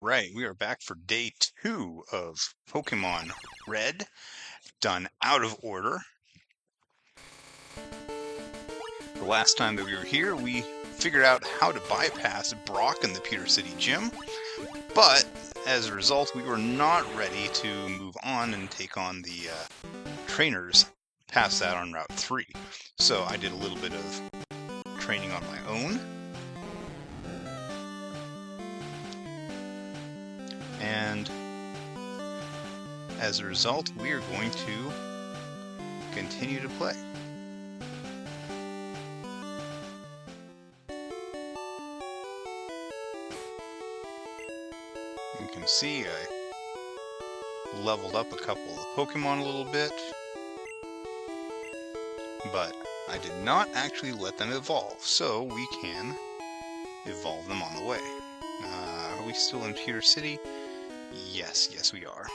Right, we are back for day 2 of Pokemon Red, done out of order. The last time that we were here, we figured out how to bypass Brock in the Pewter City Gym, but as a result, we were not ready to move on and take on the trainers past that on Route 3. So I did a little bit of training on my own. And as a result, we are going to continue to play. You can see I leveled up a couple of Pokemon a little bit, but I did not actually let them evolve, so we can evolve them on the way. Are we still in Pewter City? Yes we are.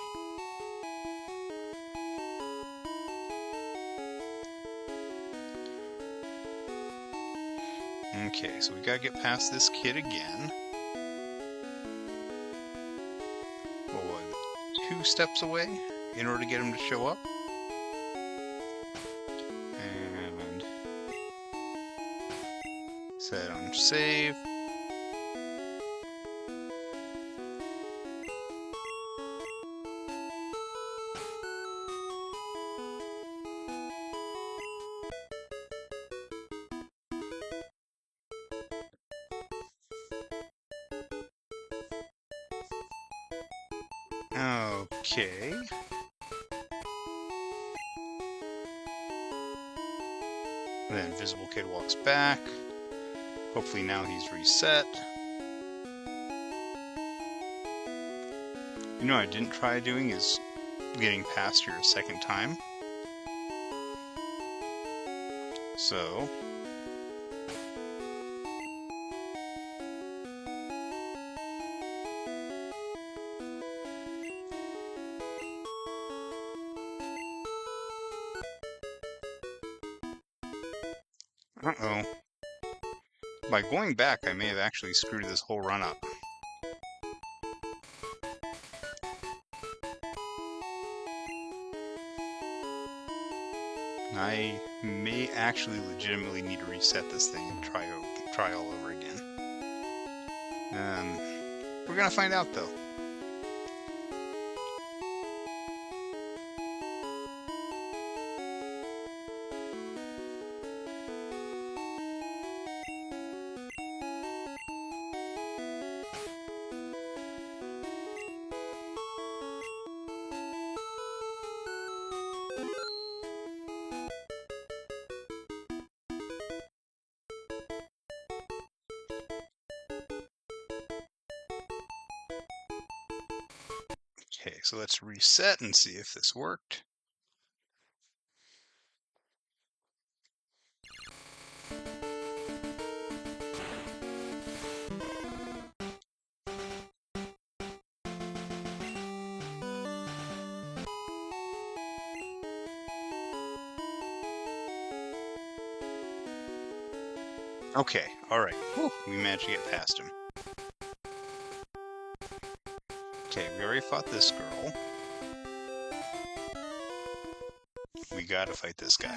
Okay, so we gotta get past this kid again. What, 2 steps away in order to get him to show up? And set on save. Okay. And then Invisible Kid walks back. Hopefully now he's reset. You know what I didn't try doing is getting past here a second time. So uh-oh. By going back, I may have actually screwed this whole run up. I may actually legitimately need to reset this thing and try all over again. We're gonna find out though. Okay, so let's reset and see if this worked. Okay, alright. We managed to get past him. Okay, we already fought this girl. We gotta fight this guy.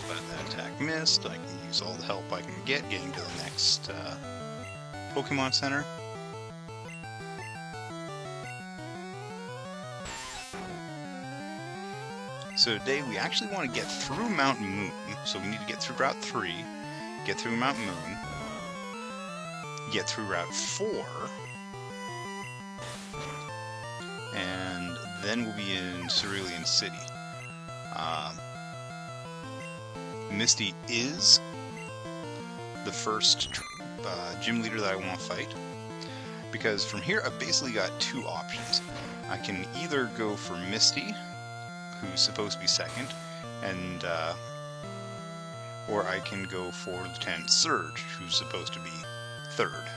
But that attack missed. I can use all the help I can get getting to the next Pokemon Center. So today we actually want to get through Mount Moon. So we need to get through Route 3, get through Mount Moon, get through Route 4, and then we'll be in Cerulean City. Misty is the first gym leader that I want to fight, because from here I've basically got 2 options. I can either go for Misty, who's supposed to be second, and or I can go for Lieutenant Surge, who's supposed to be third.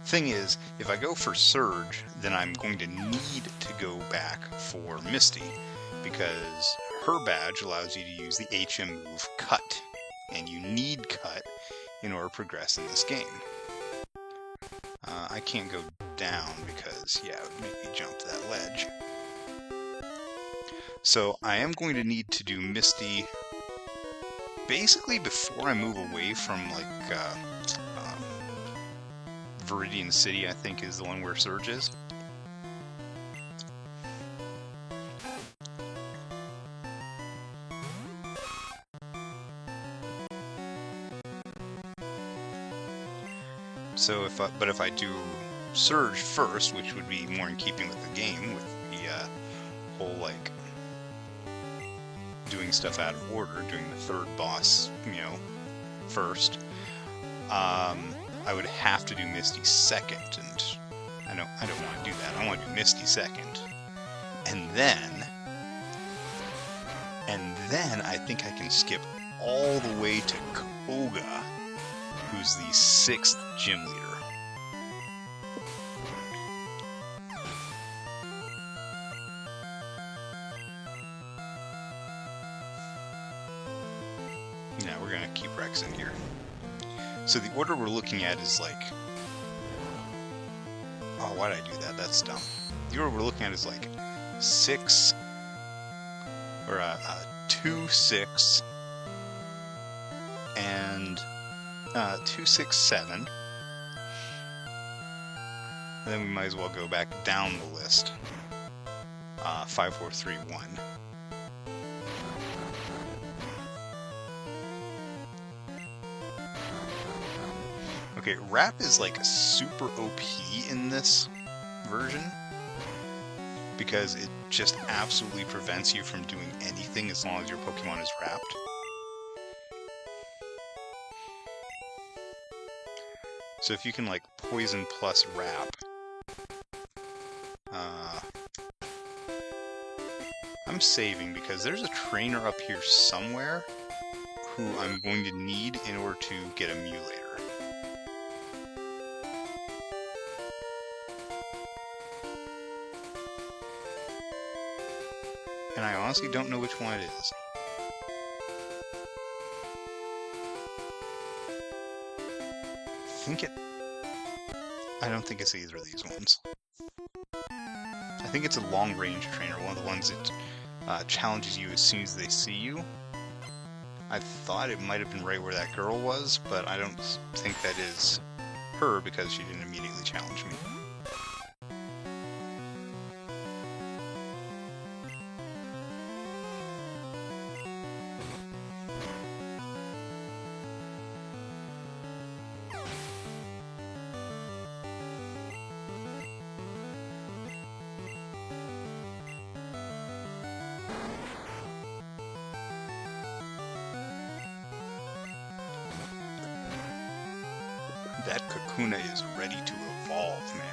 Thing is, if I go for Surge, then I'm going to need to go back for Misty, because her badge allows you to use the HM move Cut, and you need Cut in order to progress in this game. I can't go down because, yeah, it would make me jump to that ledge. So I am going to need to do Misty basically before I move away from, like, Viridian City, I think, is the one where Surge is. So if I do Surge first, which would be more in keeping with the game, with the whole, like, doing stuff out of order, doing the third boss, you know, first, I would have to do Misty second, and I don't want to do that. I want to do Misty second, and then I think I can skip all the way to Koga, who's the 6th gym leader. Now we're gonna keep Rex in here. So the order we're looking at is like... Oh, why'd I do that? That's dumb. The order we're looking at is like 6... Or 2, 6... And... 2, 6, 7. And then we might as well go back down the list. 5, 4, 3, 1. Okay, Rap is like super OP in this version because it just absolutely prevents you from doing anything as long as your Pokemon is wrapped. So if you can like Poison plus Wrap, I'm saving because there's a trainer up here somewhere who I'm going to need in order to get a Mewlator. And I honestly don't know which one it is. I don't think it's either of these ones. I think it's a long-range trainer, one of the ones that challenges you as soon as they see you. I thought it might have been right where that girl was, but I don't think that is her because she didn't immediately challenge me. That Kakuna is ready to evolve, man.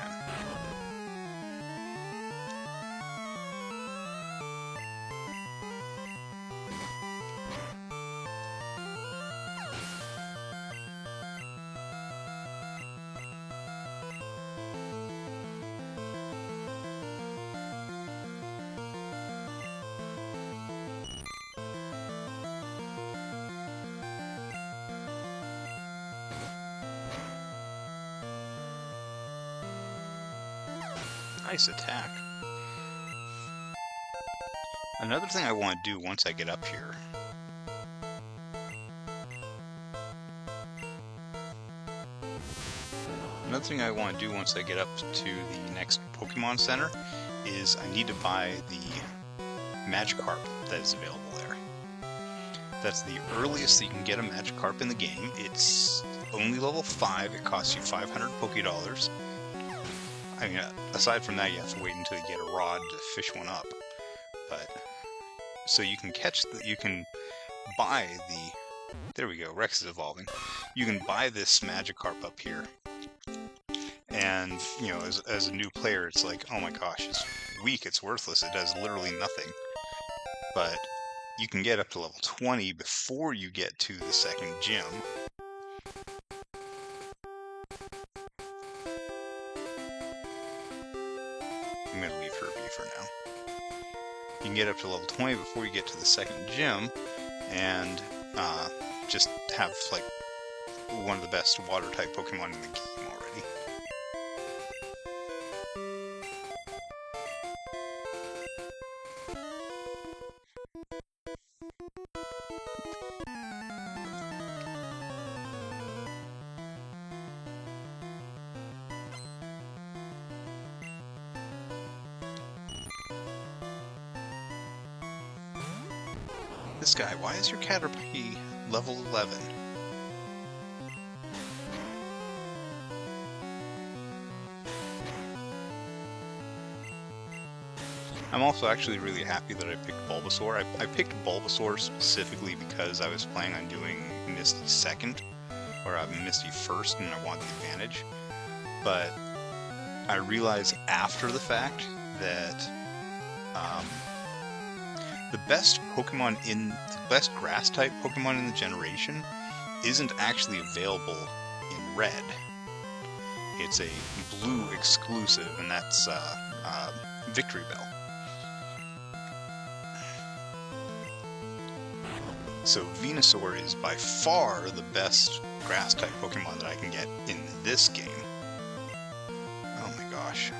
Nice attack. Another thing I want to do once I get up here to the next Pokemon Center is I need to buy the Magikarp that is available there. That's the earliest that you can get a Magikarp in the game. It's only level 5, it costs you 500 Pokédollars. I mean, aside from that, you have to wait until you get a rod to fish one up. But, so you can buy the, there we go, Rex is evolving. You can buy this Magikarp up here. And, you know, as a new player, it's like, oh my gosh, it's weak, it's worthless, it does literally nothing. But you can get up to level 20 before you get to the second gym. I'm going to leave her be for now. You can get up to level 20 before you get to the second gym, and just have, like, one of the best water-type Pokemon in the game already. This guy, why is your Caterpie level 11? I'm also actually really happy that I picked Bulbasaur. I picked Bulbasaur specifically because I was planning on doing Misty second, or Misty first, and I want the advantage. But I realized after the fact that the best grass-type Pokemon in the generation isn't actually available in Red. It's a blue exclusive, and that's Victory Bell. So Venusaur is by far the best grass-type Pokemon that I can get in this game. Oh my gosh.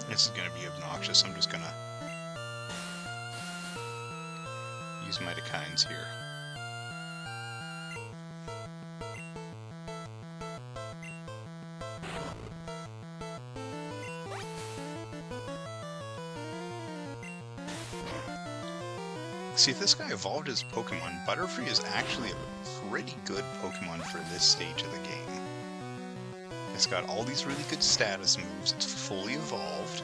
This is going to be obnoxious. I'm just going to use Mitokines here. See, if this guy evolved his Pokemon, Butterfree is actually a pretty good Pokemon for this stage of the game. It's got all these really good status moves, it's fully evolved.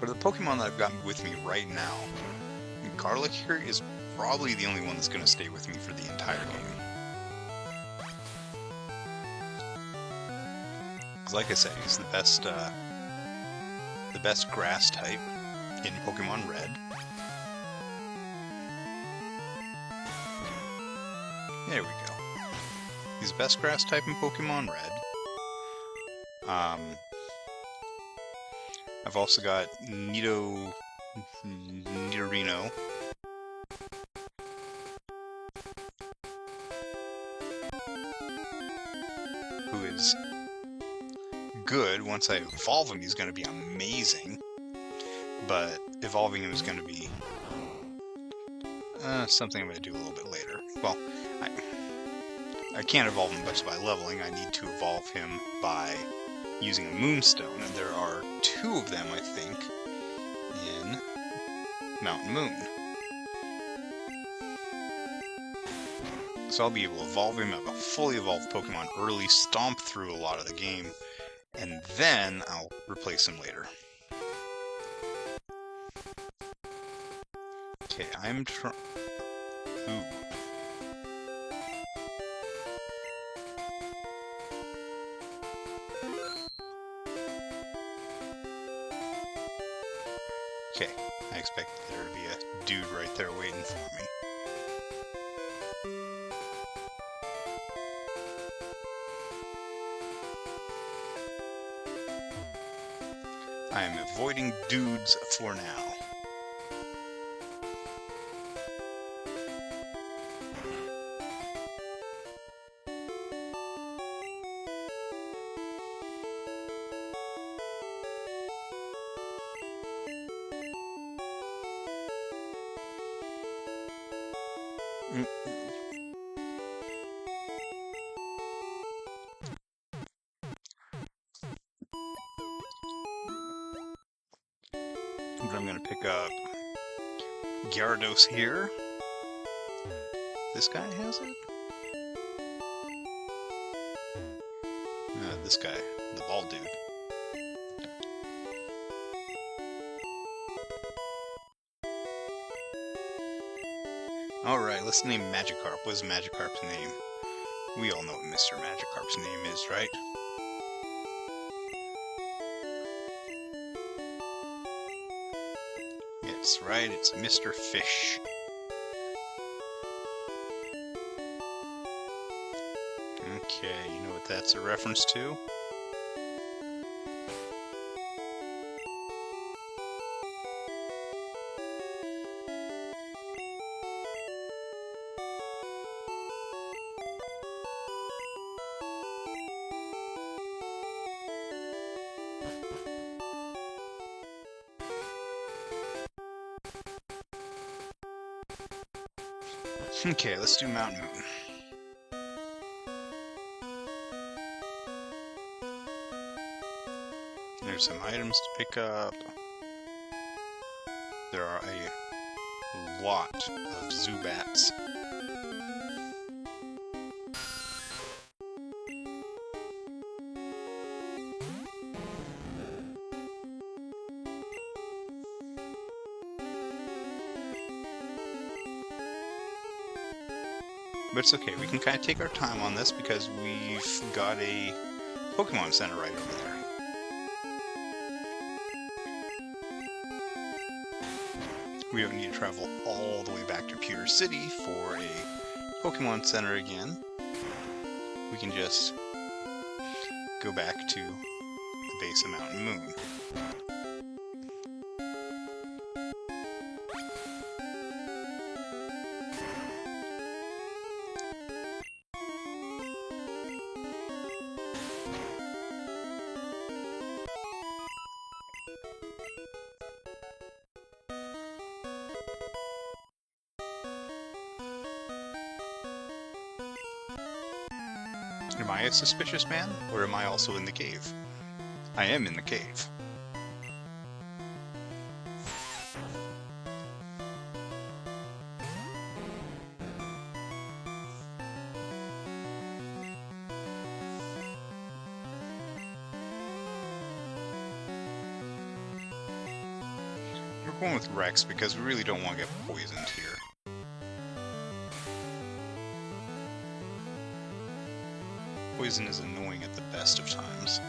But the Pokemon that I've got with me right now, Garlic here is probably the only one that's going to stay with me for the entire game. Like I said, he's the best grass type in Pokemon Red. There we go. He's the best grass type in Pokemon Red. I've also got Nidorino, who is good. Once I evolve him, he's going to be amazing. But evolving him is going to be something I'm going to do a little bit later. Well, I can't evolve him just by leveling. I need to evolve him by using a Moonstone, and there are 2 of them, I think, in Mountain Moon. So I'll be able to evolve him, have a fully evolved Pokemon early, stomp through a lot of the game, and then I'll replace him later. Okay, I'm trying... Ooh. Okay, I expected there to be a dude right there waiting for me. I am avoiding dudes for now. But I'm going to pick up Gyarados here. This guy has it? This guy, the bald dude. Alright, let's name Magikarp. What is Magikarp's name? We all know what Mr. Magikarp's name is, right? Yes, right, it's Mr. Fish. Okay, you know what that's a reference to? Okay, let's do Mount Moon. There's some items to pick up. There are a lot of Zubats. But it's okay, we can kind of take our time on this because we've got a Pokemon Center right over there. We don't need to travel all the way back to Pewter City for a Pokemon Center again. We can just go back to the base of Mountain Moon. Am I a suspicious man, or am I also in the cave? I am in the cave. We're going with Rex because we really don't want to get poisoned here. Poison is annoying at the best of times.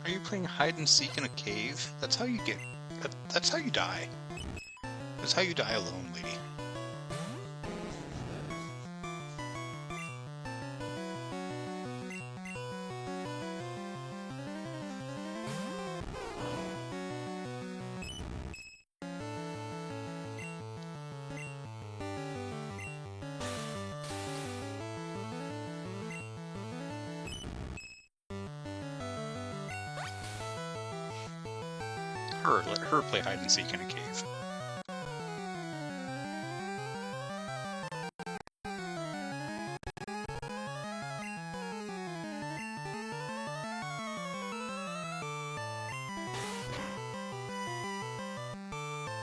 Are you playing hide and seek in a cave? That's how you get... That's how you die. That's how you die alone, lady. Let her play hide and seek in a cave.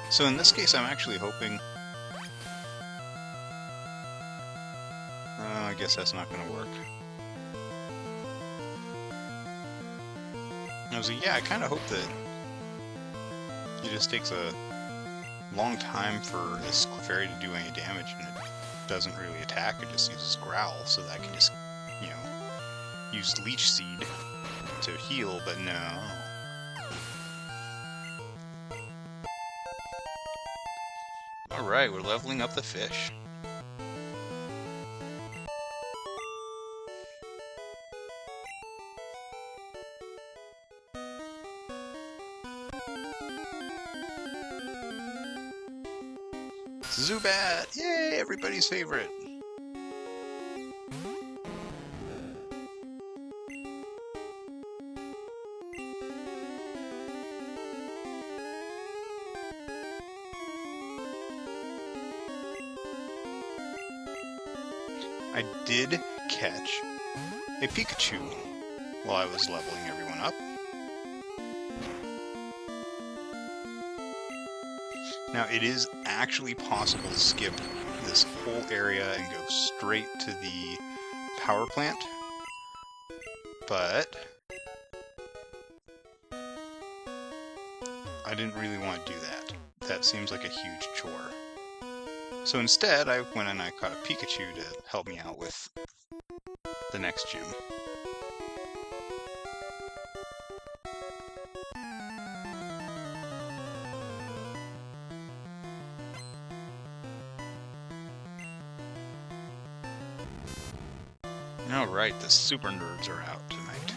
So in this case, I'm actually hoping... I guess that's not going to work. I was like, yeah, I kind of hope that it just takes a long time for this Clefairy to do any damage, and it doesn't really attack, it just uses Growl, so that I can just, you know, use Leech Seed to heal, but no. Alright, we're leveling up the fish. Zubat! Yay! Everybody's favorite! I did catch a Pikachu while I was leveling everyone up. Now, it is actually possible to skip this whole area and go straight to the power plant, but I didn't really want to do that. That seems like a huge chore. So instead, I went and I caught a Pikachu to help me out with the next gym. Alright, the super nerds are out tonight.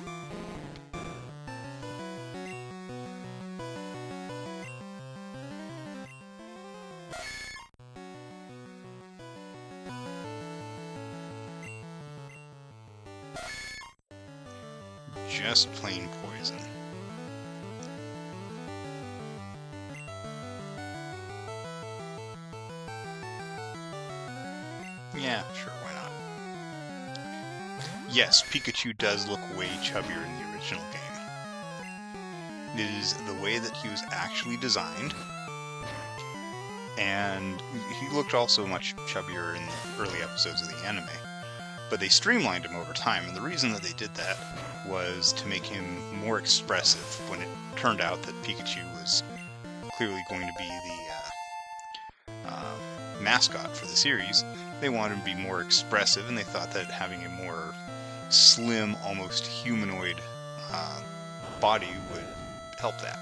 Just plain poison. Yeah, sure, why not? Yes, Pikachu does look way chubbier in the original game. It is the way that he was actually designed, and he looked also much chubbier in the early episodes of the anime. But they streamlined him over time, and the reason that they did that was to make him more expressive when it turned out that Pikachu was clearly going to be the mascot for the series. They wanted him to be more expressive, and they thought that having a more slim, almost humanoid body would help that.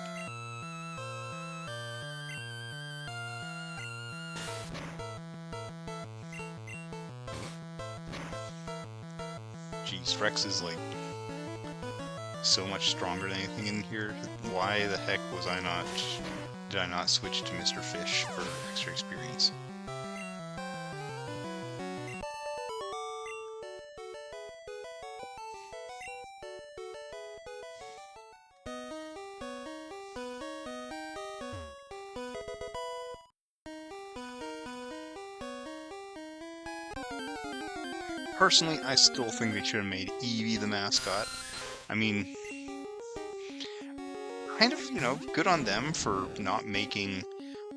Jeez, Rex is like so much stronger than anything in here. Why the heck did I not switch to Mr. Fish for extra experience? Personally, I still think they should have made Eevee the mascot. I mean, kind of, good on them for not making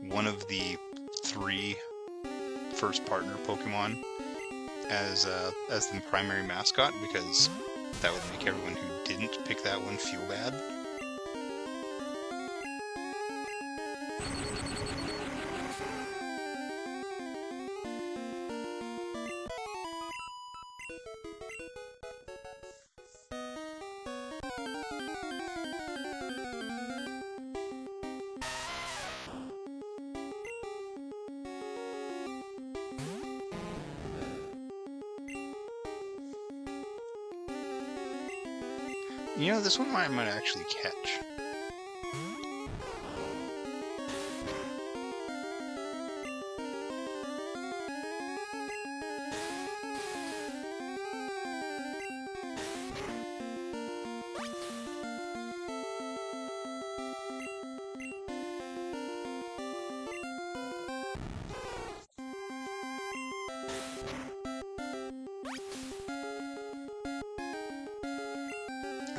one of the 3 first partner Pokemon as the primary mascot, because that would make everyone who didn't pick that one feel bad. This one I might actually catch.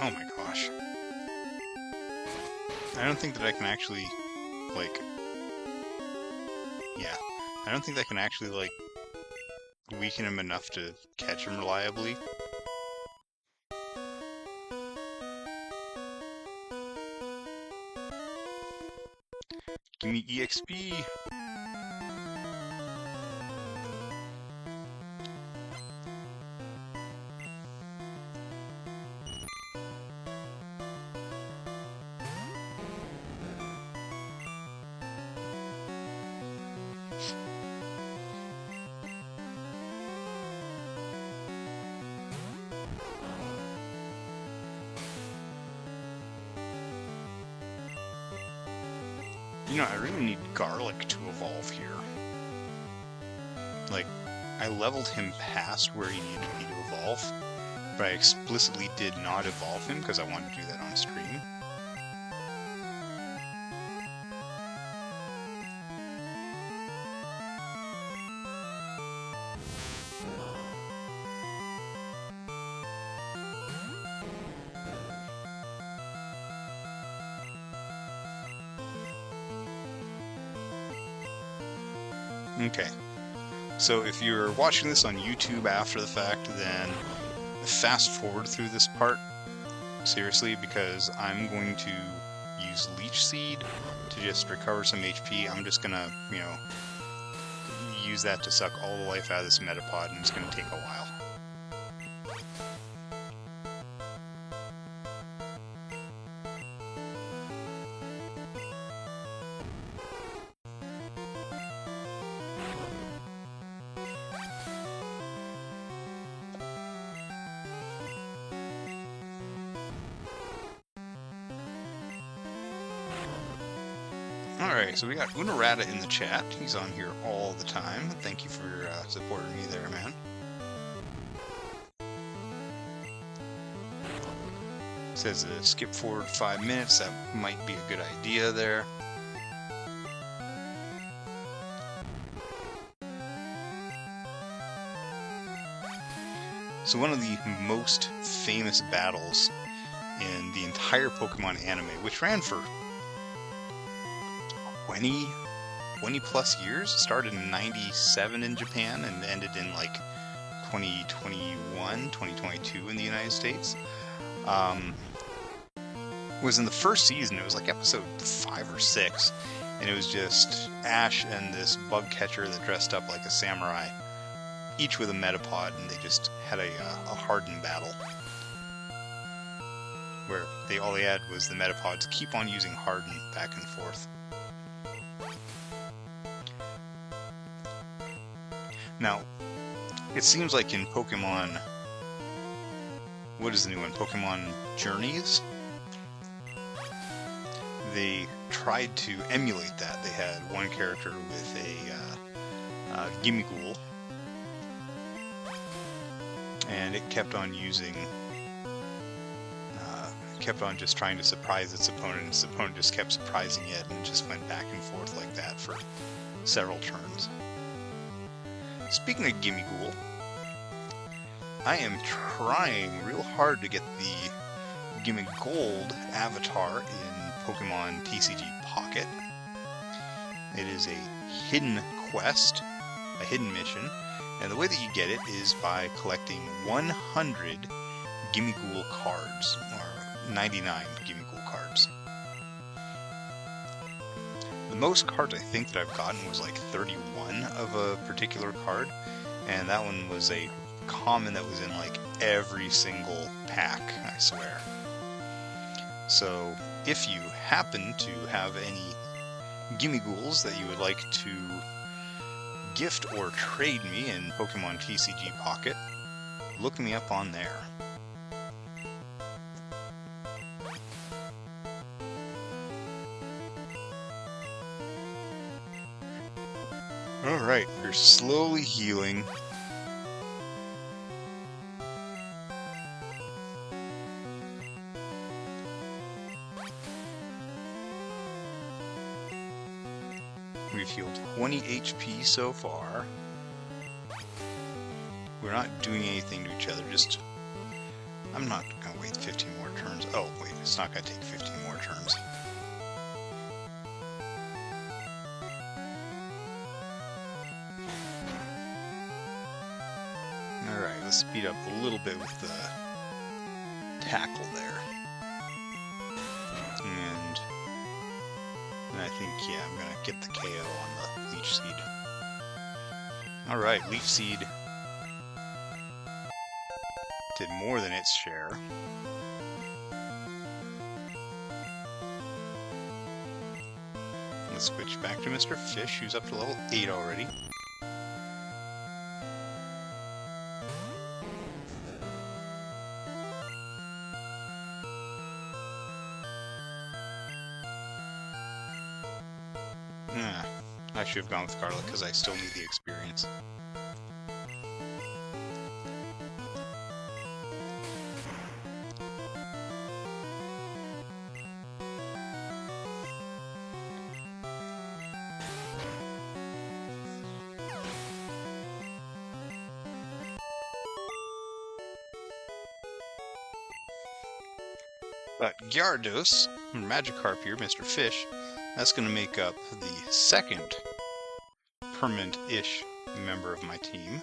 Oh my gosh. I don't think that I can actually, I don't think I can actually, weaken him enough to catch him reliably. Give me EXP! I really need Garlic to evolve here. Like, I leveled him past where he needed me to evolve, but I explicitly did not evolve him because I wanted to do that on stream. Okay, so if you're watching this on YouTube after the fact, then fast forward through this part, seriously, because I'm going to use Leech Seed to just recover some HP. I'm just gonna, you know, use that to suck all the life out of this Metapod, and it's gonna take a while. Alright, so we got Unarata in the chat. He's on here all the time. Thank you for supporting me there, man. Says skip forward 5 minutes. That might be a good idea there. So one of the most famous battles in the entire Pokemon anime, which ran for 20 plus years. It started in 97 in Japan and ended in like 2021, 2022 in the United States. Was in the first season. It was like episode 5 or 6, and it was just Ash and this bug catcher that dressed up like a samurai, each with a Metapod, and they just had a hardened battle where all they had was the Metapods keep on using harden back and forth. Now, it seems like in Pokemon, what is the new one? Pokemon Journeys? They tried to emulate that. They had one character with a Gimmighoul, and it kept on using, kept on just trying to surprise its opponent, and its opponent just kept surprising it, and it just went back and forth like that for several turns. Speaking of Gimmighoul, I am trying real hard to get the Gimmighoul avatar in Pokemon TCG Pocket. It is a hidden quest, a hidden mission, and the way that you get it is by collecting 100 Gimmighoul cards, or 99 Gimmighoul cards. The most cards I think that I've gotten was like 31 of a particular card, and that one was a common that was in like every single pack, I swear. So if you happen to have any Gimmighouls that you would like to gift or trade me in Pokemon TCG Pocket, look me up on there. Alright, we're slowly healing. We've healed 20 HP so far. We're not doing anything to each other, just... I'm not gonna wait 15 more turns. Oh, wait, it's not gonna take 15 more turns. Alright, let's speed up a little bit with the tackle there. And I think, yeah, I'm gonna get the KO on the Leech Seed. Alright, Leech Seed did more than its share. Let's switch back to Mr. Fish, who's up to level 8 already. I should have gone with Scarlet because I still need the experience. Gyarados, Magikarp here, Mr. Fish, that's going to make up the second permanent-ish member of my team.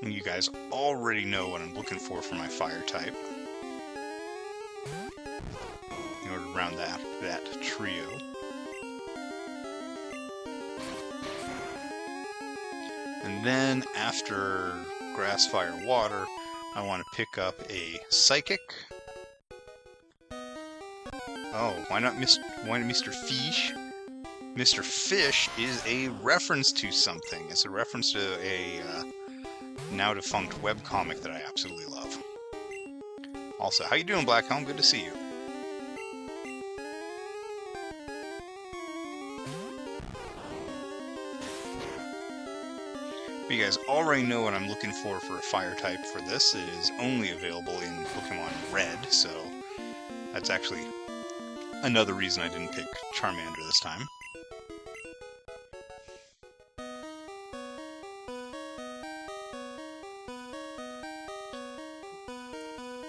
And you guys already know what I'm looking for my fire type in order to round that trio. And then after Grass, Fire, Water, I want to pick up a Psychic. Oh, why not Mr. Fish? Mr. Fish is a reference to something. It's a reference to a now defunct webcomic that I absolutely love. Also, how you doing, Black Helm? Good to see you. But you guys already know what I'm looking for a fire type for this. It is only available in Pokémon Red, so that's actually another reason I didn't pick Charmander this time.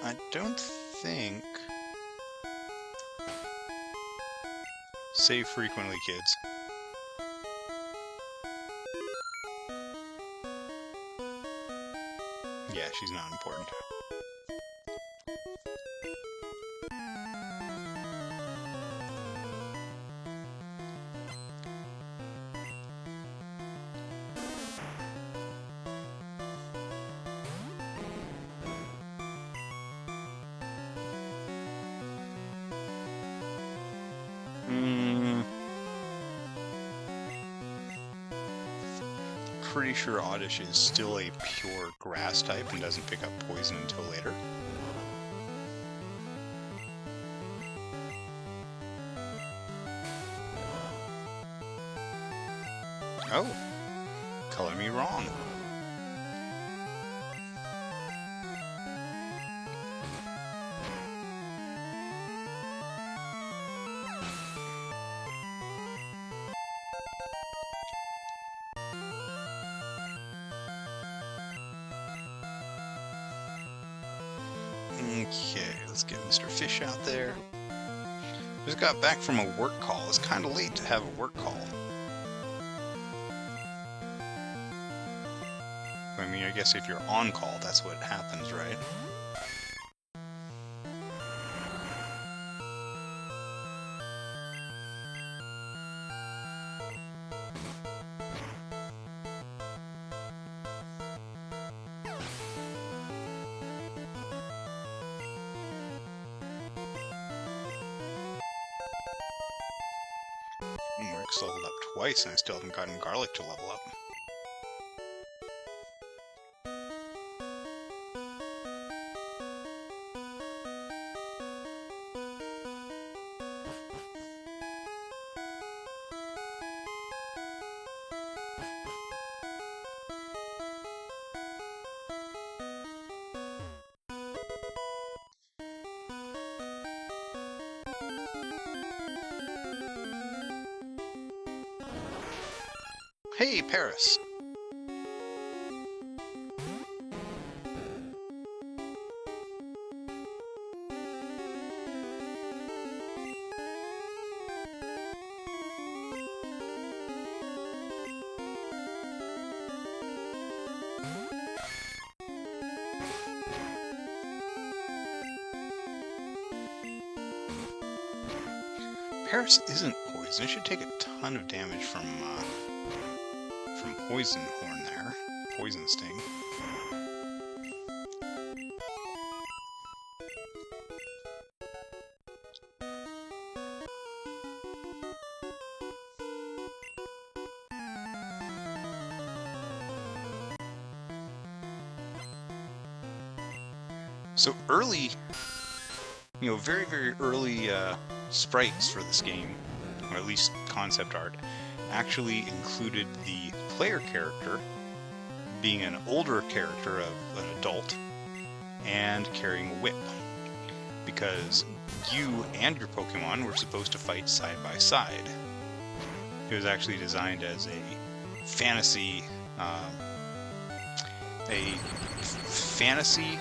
I don't think... Save frequently, kids. Yeah, she's not important. Pretty sure Oddish is still a pure grass type and doesn't pick up poison until later. Oh, color me wrong. Okay, let's get Mr. Fish out there. Just got back from a work call. It's kind of late to have a work call. I mean, I guess if you're on call, that's what happens, right? Rick's leveled up twice, and I still haven't gotten Garlic to level up. Hey, Paris! Paris isn't poison. It should take a ton of damage from Poison Horn there. Poison Sting. So early, you know, very, very early sprites for this game, or at least concept art, actually included the player character being an older character of an adult and carrying a whip, because you and your Pokemon were supposed to fight side by side. It was actually designed as a fantasy,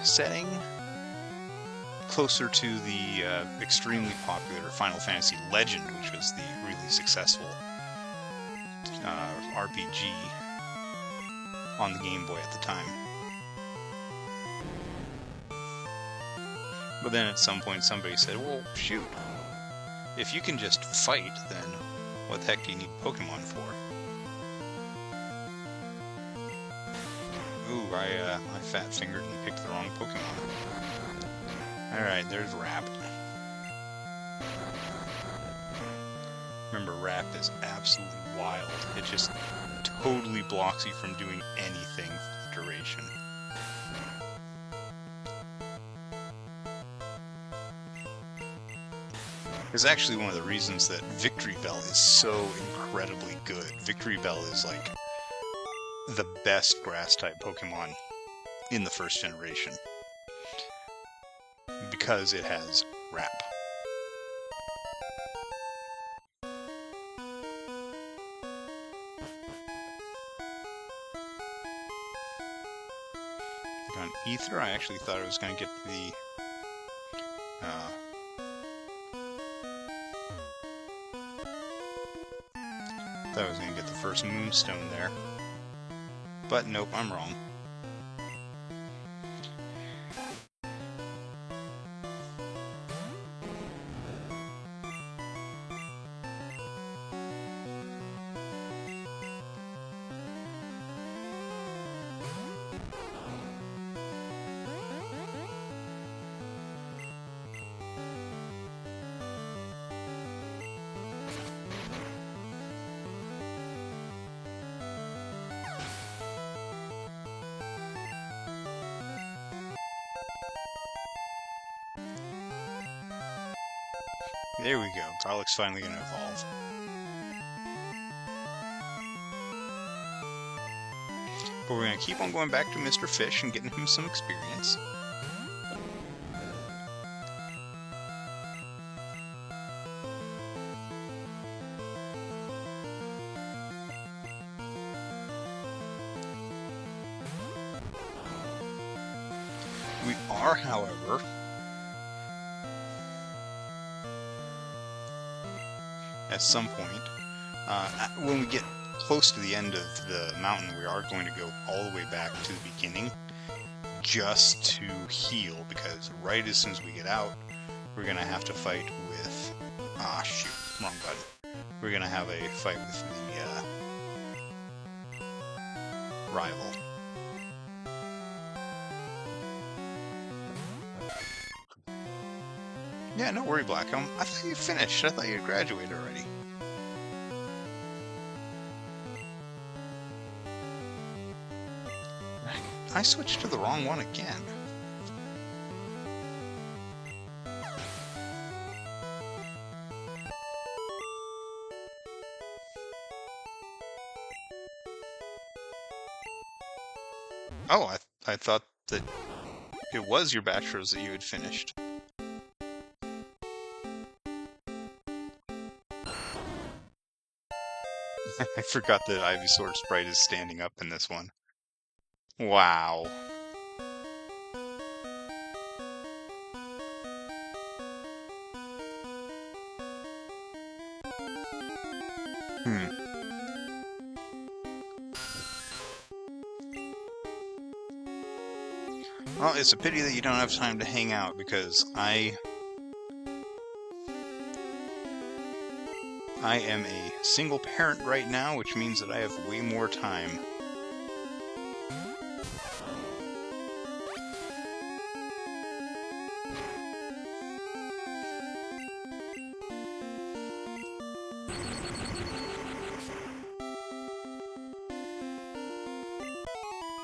setting, closer to the extremely popular Final Fantasy Legend, which was the really successful RPG on the Game Boy at the time. But then at some point somebody said, well, shoot, if you can just fight, then what the heck do you need Pokemon for? Ooh, I fat-fingered and picked the wrong Pokemon. Alright, there's Rap. Remember, Rap is absolutely wild. It just totally blocks you from doing anything for the duration. It's actually one of the reasons that Victory Bell is so incredibly good. Victory Bell is like the best grass-type Pokemon in the first generation, because it has Rap. On Ether, I actually thought I was going to get the I was going to get the first Moonstone there. But nope, I'm wrong. There we go. Garlic's finally going to evolve. But we're going to keep on going back to Mr. Fish and getting him some experience. We are, however, at some point, when we get close to the end of the mountain, we are going to go all the way back to the beginning just to heal, because right as soon as we get out, we're going to have to fight with... Ah, shoot. Wrong button. We're going to have a fight with the rival. Yeah, no worry, Blackcomb. I thought you finished. I thought you had graduated already. I switched to the wrong one again. Oh, I thought that it was your bachelor's that you had finished. I forgot that Ivysaur sprite is standing up in this one. Wow. Well, it's a pity that you don't have time to hang out, because I am a single parent right now, which means that I have way more time.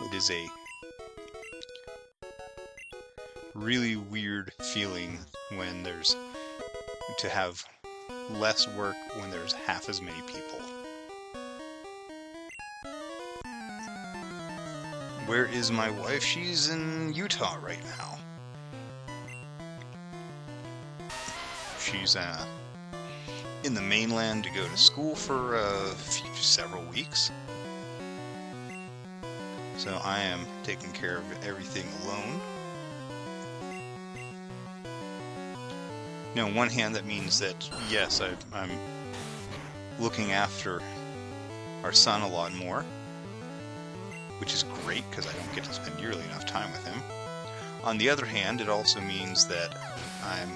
It is a really weird feeling when there's to have less work when there's half as many people. Where is my wife? She's in Utah right now. in the mainland to go to school for several weeks. So I am taking care of everything alone. Now, on one hand, that means that, yes, I'm looking after our son a lot more, which is great because I don't get to spend nearly enough time with him. On the other hand, it also means that I'm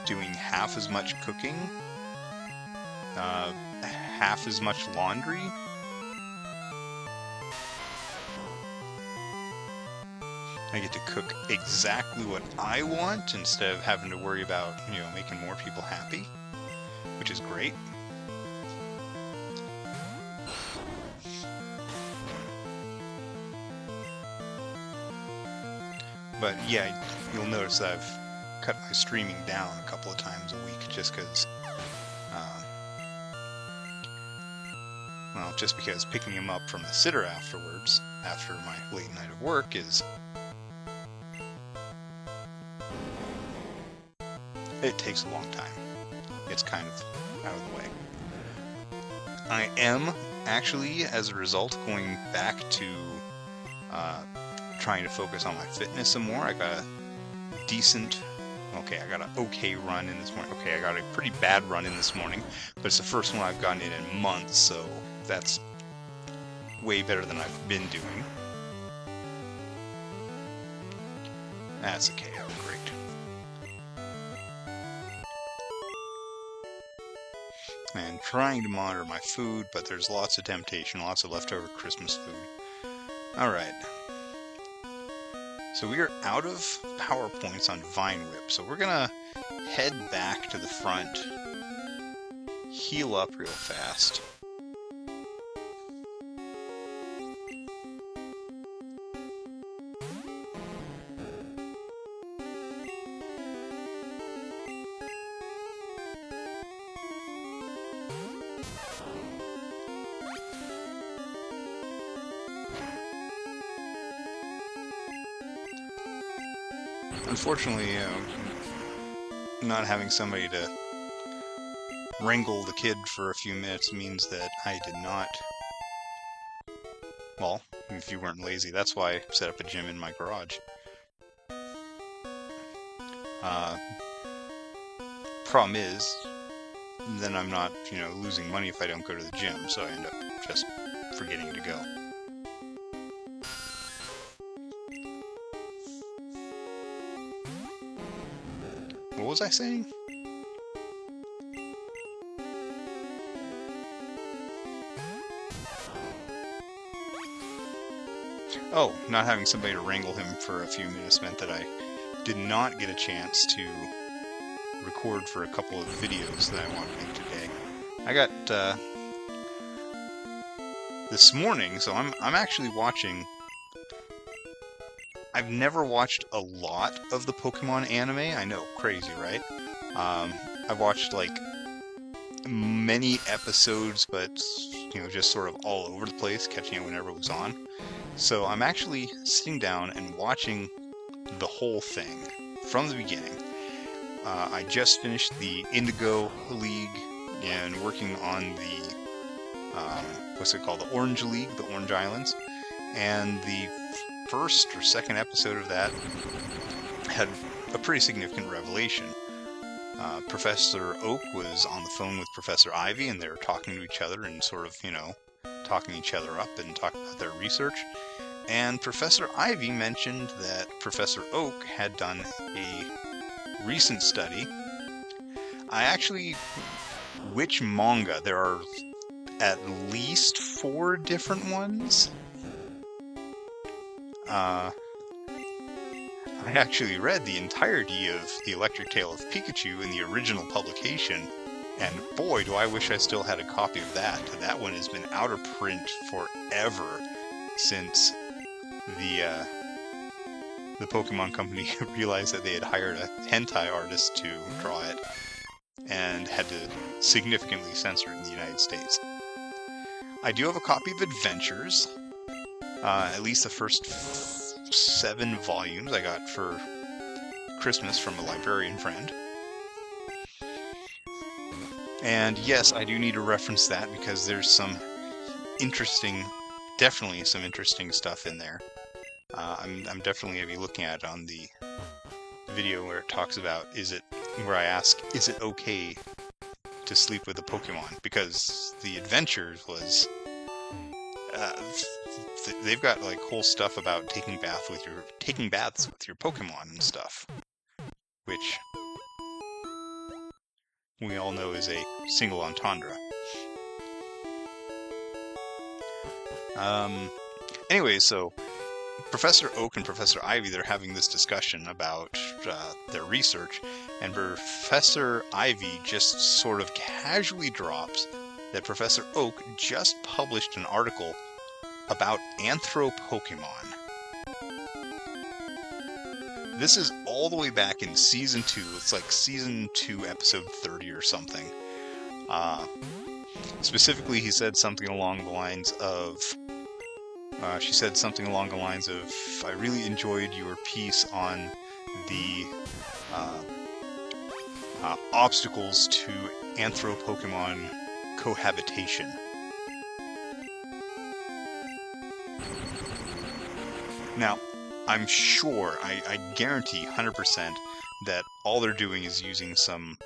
doing half as much cooking, half as much laundry. I get to cook exactly what I want instead of having to worry about, making more people happy, which is great. But yeah, you'll notice that I've cut my streaming down a couple of times a week just because, just because picking him up from the sitter afterwards, after my late night of work, it takes a long time. It's kind of out of the way. I am actually, as a result, going back to trying to focus on my fitness some more. I got a decent, I got an okay run in this morning. Okay, I got a pretty bad run in this morning, but it's the first one I've gotten in months, so that's way better than I've been doing. That's okay, that was great. And trying to monitor my food, but there's lots of temptation, lots of leftover Christmas food. Alright. So we are out of power points on Vine Whip, so we're gonna head back to the front, heal up real fast. Unfortunately, not having somebody to wrangle the kid for a few minutes means that I did not... Well, if you weren't lazy, that's why I set up a gym in my garage. Problem is, then I'm not, losing money if I don't go to the gym, so I end up just forgetting to go. What was I saying? Oh, not having somebody to wrangle him for a few minutes meant that I did not get a chance to record for a couple of videos that I want to make today. I got, this morning, so I'm actually watching... I've never watched a lot of the Pokemon anime. I know, crazy, right? I've watched, many episodes, but, just sort of all over the place, catching it whenever it was on. So I'm actually sitting down and watching the whole thing from the beginning. I just finished the Indigo League and working on the, what's it called? The Orange League, the Orange Islands. And the first or second episode of that had a pretty significant revelation. Professor Oak was on the phone with Professor Ivy, and they were talking to each other and sort of, talking each other up and talking about their research. And Professor Ivy mentioned that Professor Oak had done a recent study. Which manga? There are at least 4 different ones. I actually read the entirety of The Electric Tale of Pikachu in the original publication, and boy, do I wish I still had a copy of that. That one has been out of print forever since the Pokemon Company realized that they had hired a hentai artist to draw it and had to significantly censor it in the United States. I do have a copy of Adventures, at least the first 7 volumes I got for Christmas from a librarian friend. And yes, I do need to reference that because there's some definitely some interesting stuff in there. I'm definitely going to be looking at it on the video where it talks about, where I ask, is it okay to sleep with a Pokemon? Because the Adventures was, they've got like whole stuff about taking baths with your Pokemon and stuff, which we all know is a single entendre. Anyway, so Professor Oak and Professor Ivy, they're having this discussion about their research, and Professor Ivy just sort of casually drops that Professor Oak just published an article about Anthro-Pokemon. This is all the way back in Season 2. It's like Season 2, Episode 30 or something. Specifically, he said something along the lines of... she said something along the lines of, I really enjoyed your piece on the obstacles to Anthro-Pokemon cohabitation. Now, I'm sure, I guarantee 100% that all they're doing is using some,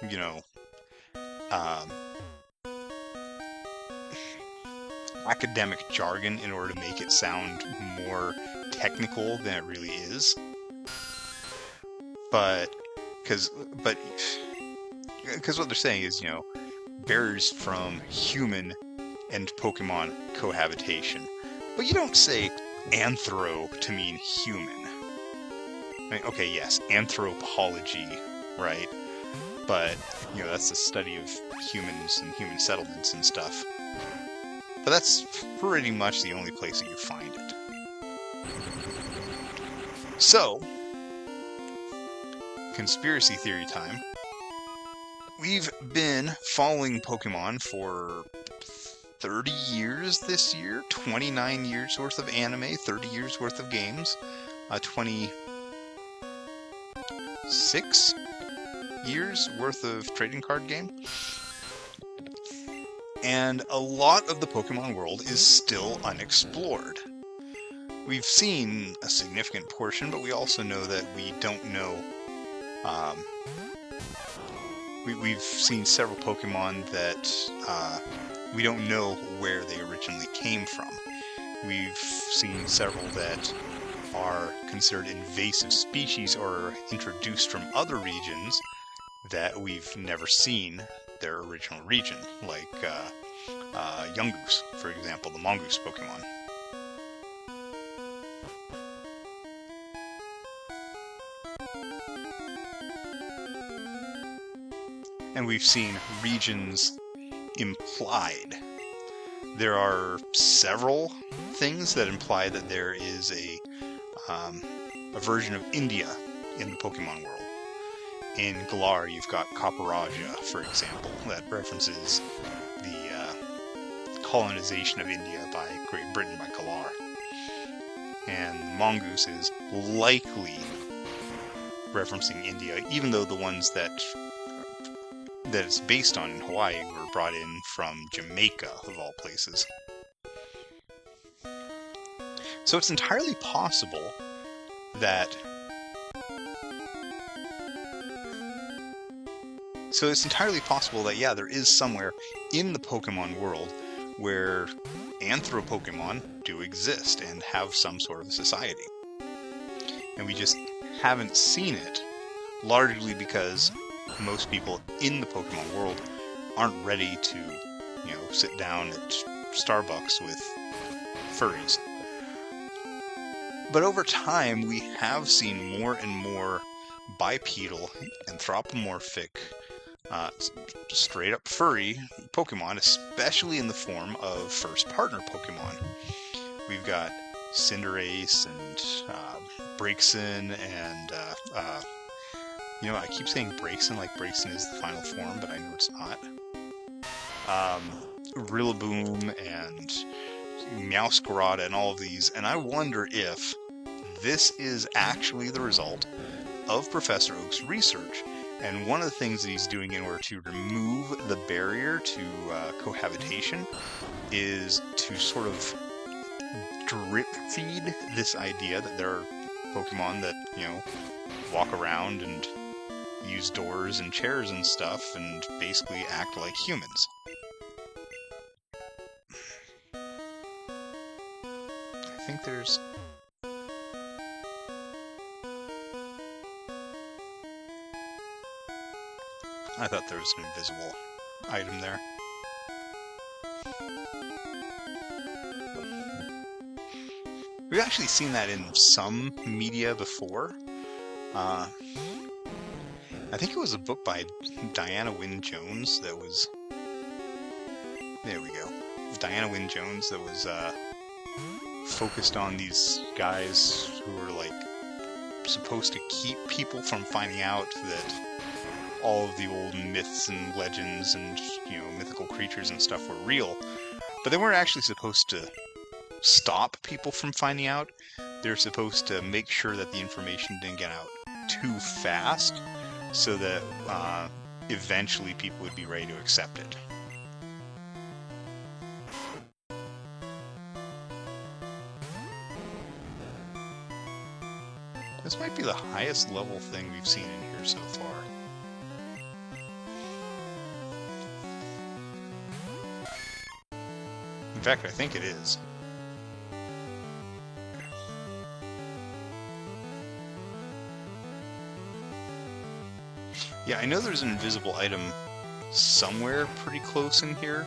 academic jargon in order to make it sound more technical than it really is. But what they're saying is, barriers from human and Pokemon cohabitation. But you don't say anthro to mean human. I mean, okay, yes, anthropology, right? But, that's the study of humans and human settlements and stuff. But that's pretty much the only place that you find it. So, conspiracy theory time. We've been following Pokemon for 30 years this year, 29 years worth of anime, 30 years worth of games, 26 years worth of trading card game. And a lot of the Pokemon world is still unexplored. We've seen a significant portion, but we also know that we don't know. We've seen several Pokemon that we don't know where they originally came from. We've seen several that are considered invasive species or introduced from other regions that we've never seen their original region, like Yungoos, for example, the Mongoose Pokemon. And we've seen regions implied. There are several things that imply that there is a version of India in the Pokemon world. In Galar, you've got Kaparaja, for example, that references the colonization of India by Great Britain by Galar. And Mongoose is likely referencing India, even though the ones that it's based on in Hawaii were brought in from Jamaica, of all places. So it's entirely possible that yeah, there is somewhere in the Pokemon world where Anthro-Pokemon do exist and have some sort of a society. And we just haven't seen it, largely because most people in the Pokemon world aren't ready to, sit down at Starbucks with furries. But over time, we have seen more and more bipedal, anthropomorphic, straight up furry Pokemon, especially in the form of first partner Pokemon. We've got Cinderace and Braixen and I keep saying Braixen like Braixen is the final form, but I know it's not. Rillaboom and Meowscarada and all of these, and I wonder if this is actually the result of Professor Oak's research. And one of the things that he's doing in order to remove the barrier to cohabitation is to sort of drip feed this idea that there are Pokemon that, you know, walk around and use doors and chairs and stuff and basically act like humans. I think there's... I thought there was an invisible item there. We've actually seen that in some media before. I think it was a book by Diana Wynne Jones that was... There we go. Diana Wynne Jones that was focused on these guys who were like supposed to keep people from finding out that all of the old myths and legends and, you know, mythical creatures and stuff were real. But they weren't actually supposed to stop people from finding out. They're supposed to make sure that the information didn't get out too fast, so that eventually people would be ready to accept it. This might be the highest level thing we've seen in here so far. In fact, I think it is. Yeah, I know there's an invisible item somewhere pretty close in here.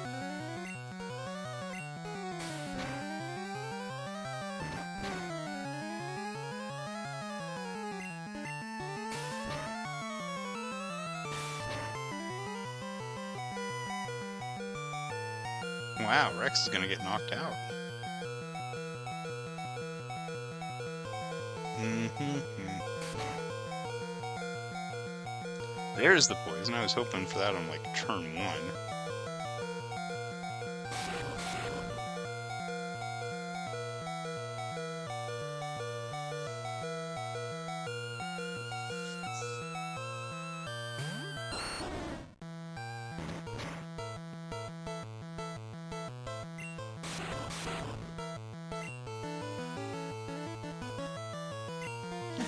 Wow, Rex is gonna get knocked out. There's the poison. I was hoping for that on, like, turn 1.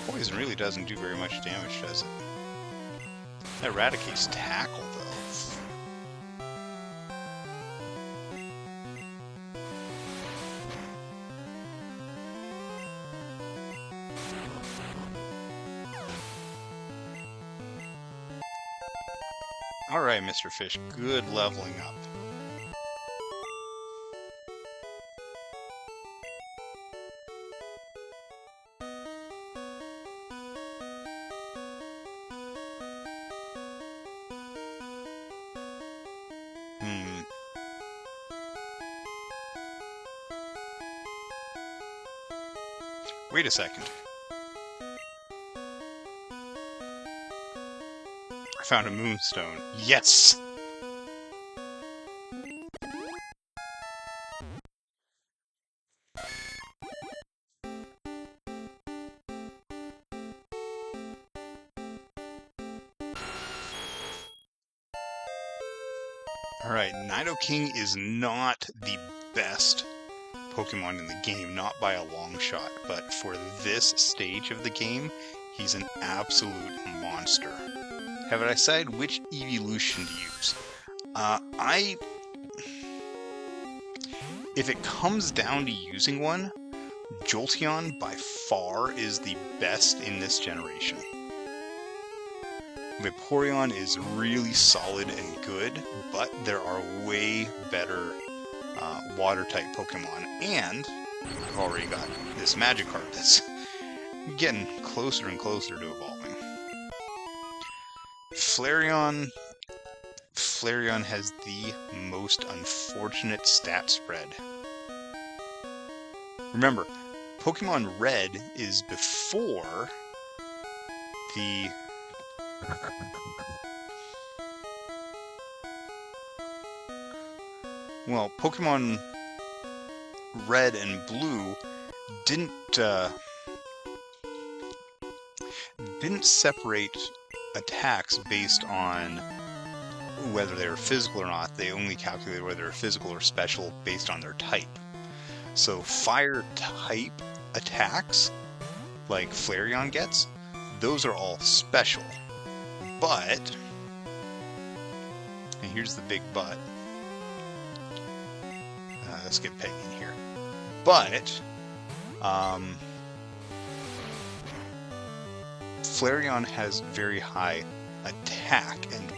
Poison really doesn't do very much damage, does it? That Eradicate's tackle, though. Alright, Mr. Fish, good leveling up. Wait a second. I found a moonstone. Yes! Alright, Nidoking is not the best Pokemon in the game, not by a long shot, but for this stage of the game, he's an absolute monster. Have I decided which evolution to use? If it comes down to using one, Jolteon by far is the best in this generation. Vaporeon is really solid and good, but there are way better water-type Pokemon, and I've already got this Magikarp that's getting closer and closer to evolving. Flareon has the most unfortunate stat spread. Remember, Pokemon Red is before the... Well, Pokemon Red and Blue didn't didn't separate attacks based on whether they were physical or not. They only calculated whether they're physical or special based on their type. So fire type attacks, like Flareon gets, those are all special. But, and here's the big but, let's get Peggy in here. But, Flareon has very high attack and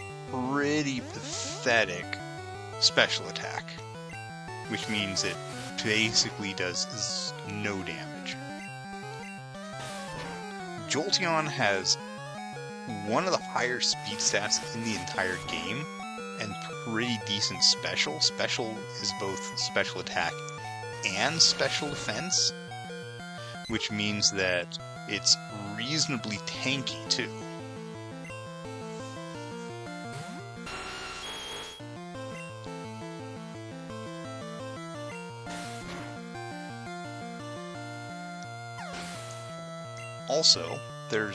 pretty pathetic special attack, which means it basically does no damage. Jolteon has one of the higher speed stats in the entire game and pretty decent special. Special is both special attack and special defense, which means that it's reasonably tanky too. Also, there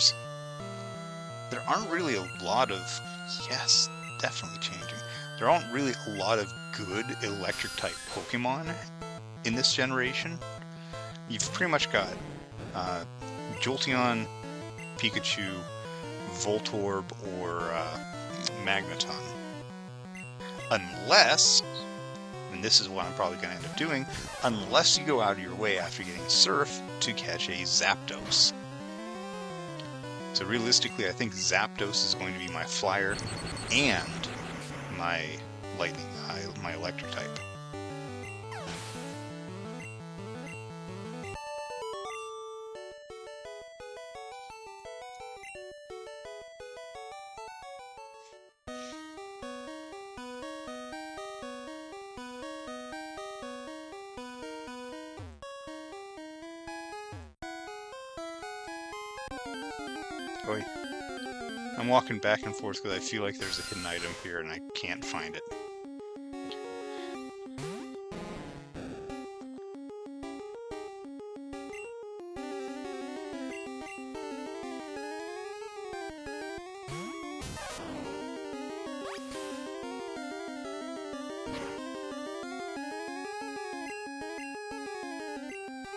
aren't really a lot of, yes, definitely changing. There aren't really a lot of good electric type Pokemon in this generation. You've pretty much got Jolteon, Pikachu, Voltorb, or Magneton. Unless, and this is what I'm probably going to end up doing, unless you go out of your way after getting Surf to catch a Zapdos. So realistically, I think Zapdos is going to be my flyer and my lightning, my electric type. Wait. I'm walking back and forth because I feel like there's a hidden item here and I can't find it.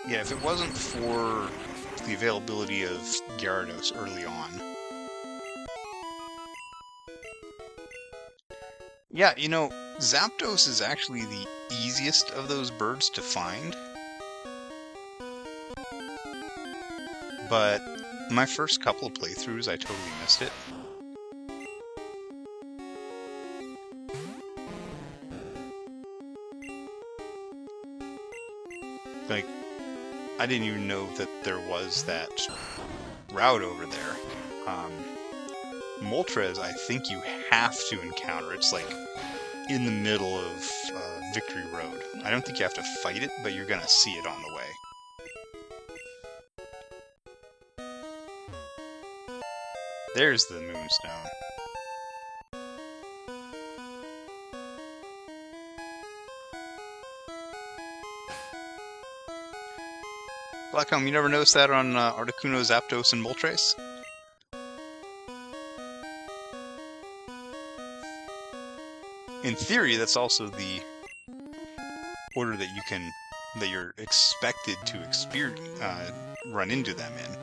Yeah, if it wasn't for the availability of Gyarados early on. Yeah, you know, Zapdos is actually the easiest of those birds to find. But my first couple of playthroughs, I totally missed it. Like, I didn't even know that there was that route over there. Moltres, I think you have to encounter. It's like in the middle of Victory Road. I don't think you have to fight it, but you're gonna see it on the way. There's the Moonstone. Blackcomb, you never noticed that on Articuno, Zapdos, and Moltres? In theory, that's also the order that you're expected to run into them in.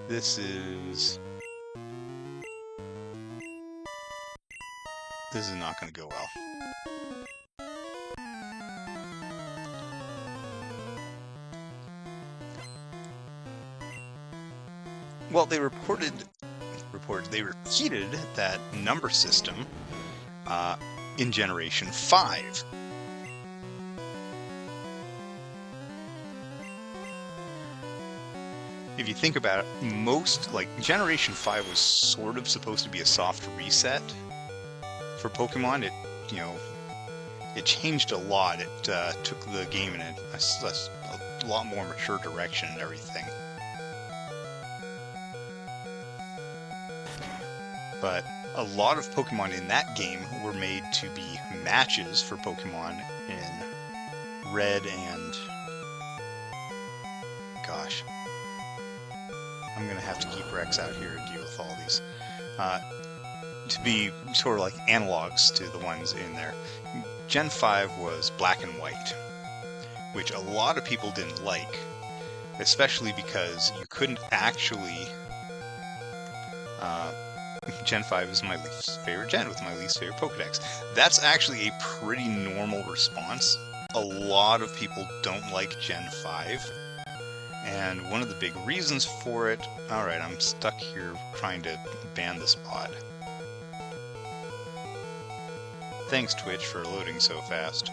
This is not going to go well. Well, they repeated that number system in Generation 5. If you think about it, Generation 5 was sort of supposed to be a soft reset for Pokemon. It changed a lot. It took the game in a lot more mature direction and everything. But a lot of Pokemon in that game were made to be matches for Pokemon in Red and... gosh. I'm going to have to keep Rex out here and deal with all these. To be sort of like analogs to the ones in there. Gen 5 was black and white, which a lot of people didn't like, especially because you couldn't actually... Gen 5 is my least favorite gen with my least favorite Pokedex. That's actually a pretty normal response. A lot of people don't like Gen 5, and one of the big reasons for it... Alright, I'm stuck here trying to ban this bot. Thanks, Twitch, for loading so fast.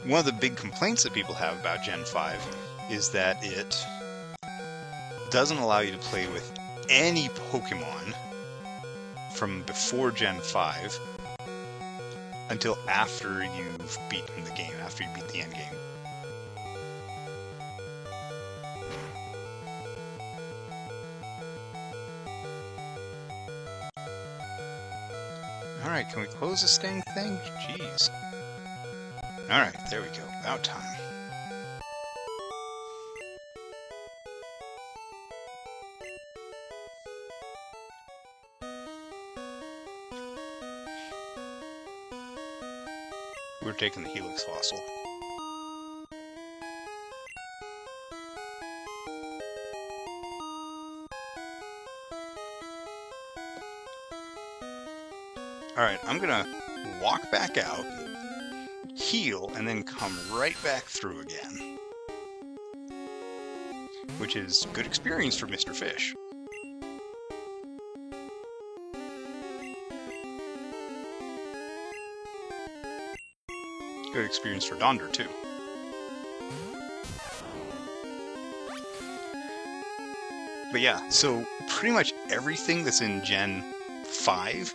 One of the big complaints that people have about Gen 5 is that it doesn't allow you to play with any Pokemon from before Gen 5 until after you've beaten the game, after you beat the end game. Alright, can we close this dang thing? Jeez. Alright, there we go. About time. We're taking the Helix fossil. Alright, I'm gonna walk back out, heal, and then come right back through again. Which is good experience for Mr. Fish. Good experience for Donder, too. But yeah, so pretty much everything that's in Gen 5,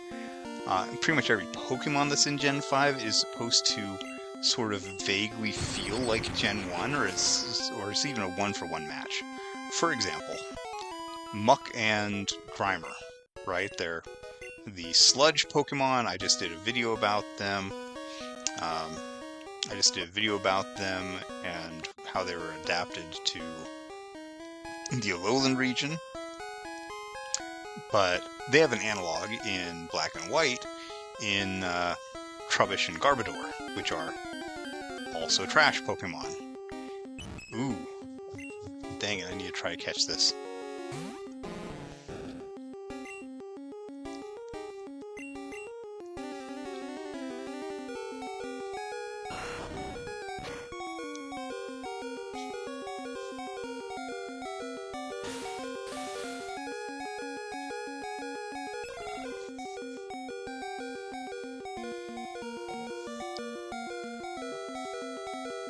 pretty much every Pokemon that's in Gen 5 is supposed to sort of vaguely feel like Gen 1, or it's even a one-for-one match. For example, Muck and Grimer, right? They're the sludge Pokemon. I just did a video about them. And how they were adapted to the Alolan region. But they have an analog in Black and White in Trubbish and Garbodor, which are also trash Pokemon. Ooh. Dang it, I need to try to catch this.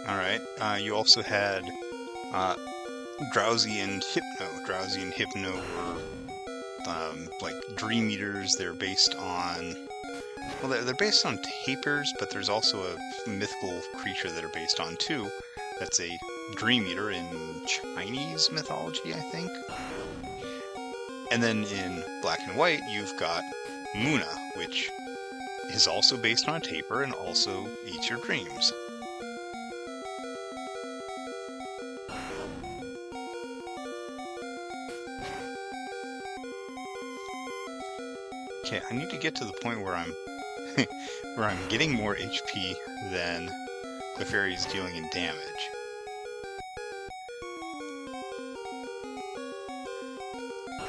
Alright, you also had Drowsy and Hypno. Drowsy and Hypno were like Dream Eaters. They're based on... Well, they're based on tapirs, but there's also a mythical creature that are based on too. That's a Dream Eater in Chinese mythology, I think. And then in Black and White, you've got Munna, which is also based on a tapir and also eats your dreams. Okay, I need to get to the point where I'm getting more HP than Clefairy is dealing in damage.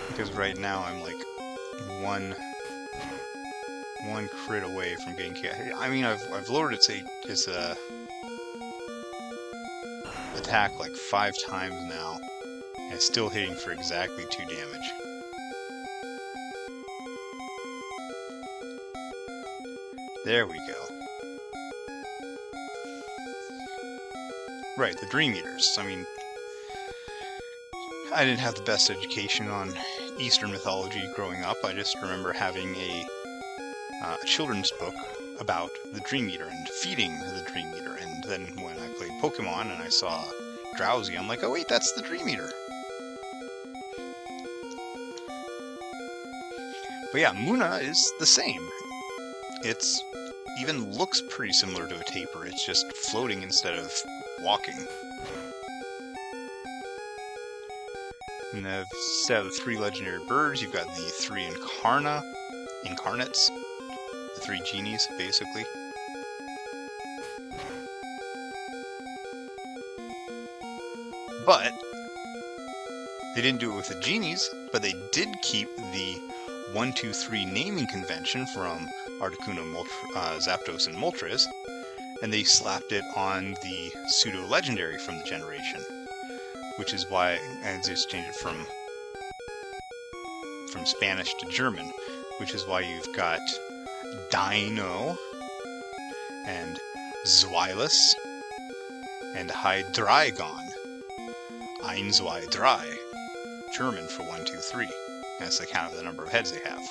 Because right now I'm like one crit away from getting killed. I mean, I've lowered its attack like 5 times now, and it's still hitting for exactly 2 damage. There we go. Right, the Dream Eaters. I mean, I didn't have the best education on Eastern mythology growing up. I just remember having a children's book about the Dream Eater and feeding the Dream Eater. And then when I played Pokemon and I saw Drowsy, I'm like, oh wait, that's the Dream Eater. But yeah, Munna is the same. It's even looks pretty similar to a tapir. It's just floating instead of walking. And instead of the 3 legendary birds, you've got the 3 incarnates. The 3 genies, basically. But they didn't do it with the genies, but they did keep the 1, 2, 3 naming convention from Articuno, Zapdos, and Moltres, and they slapped it on the pseudo-legendary from the generation, which is why, and just changed it from Spanish to German, which is why you've got Dino, and Zweilous, and Hydreigon. Ein, zwei, drei. German for 1, 2, 3. That's the count of the number of heads they have.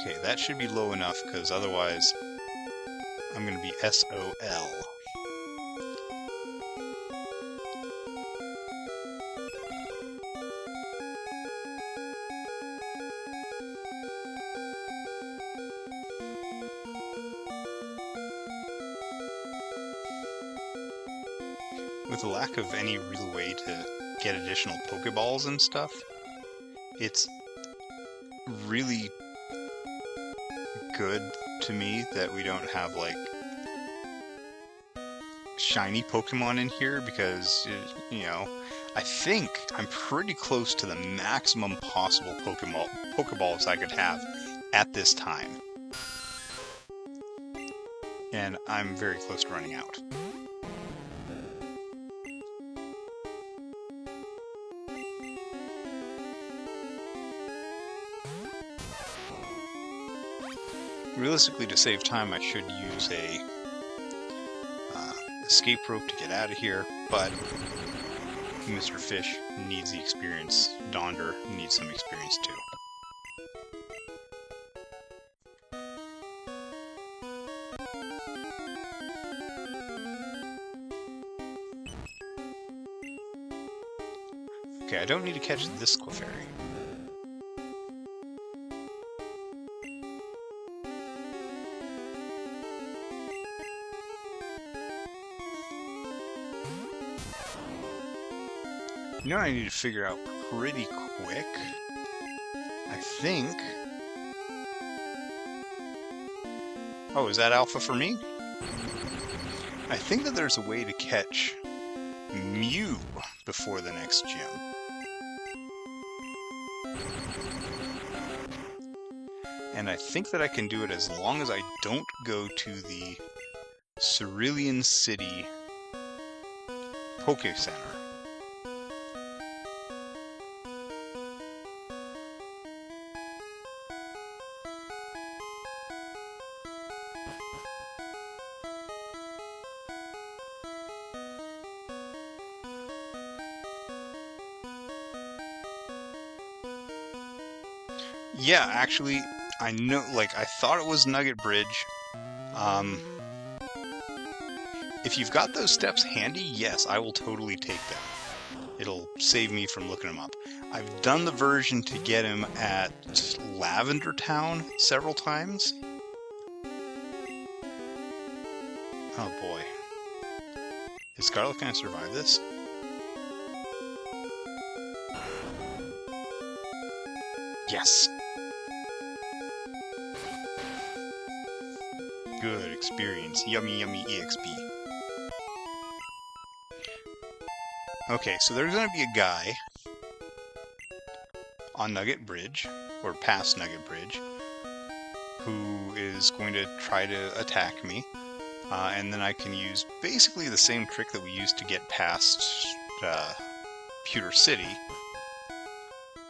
Okay, that should be low enough, because otherwise I'm going to be SOL. With the lack of any real way to get additional Pokeballs and stuff, it's really good to me that we don't have, like, shiny Pokemon in here, because, you know, I think I'm pretty close to the maximum possible Pokeballs I could have at this time. And I'm very close to running out. Realistically, to save time, I should use a escape rope to get out of here, but Mr. Fish needs the experience. Donder needs some experience too. Okay, I don't need to catch this Clefairy. You know what I need to figure out pretty quick? I think... Oh, is that alpha for me? I think that there's a way to catch Mew before the next gym. And I think that I can do it as long as I don't go to the Cerulean City Poke Center. Yeah, actually, I know, like, I thought it was Nugget Bridge. If you've got those steps handy, yes, I will totally take them. It'll save me from looking them up. I've done the version to get him at Lavender Town several times. Oh boy. Is Scarlet gonna survive this? Yes! Good experience. Yummy, yummy EXP. Okay, so there's going to be a guy on Nugget Bridge, or past Nugget Bridge, who is going to try to attack me. And then I can use basically the same trick that we used to get past Pewter City.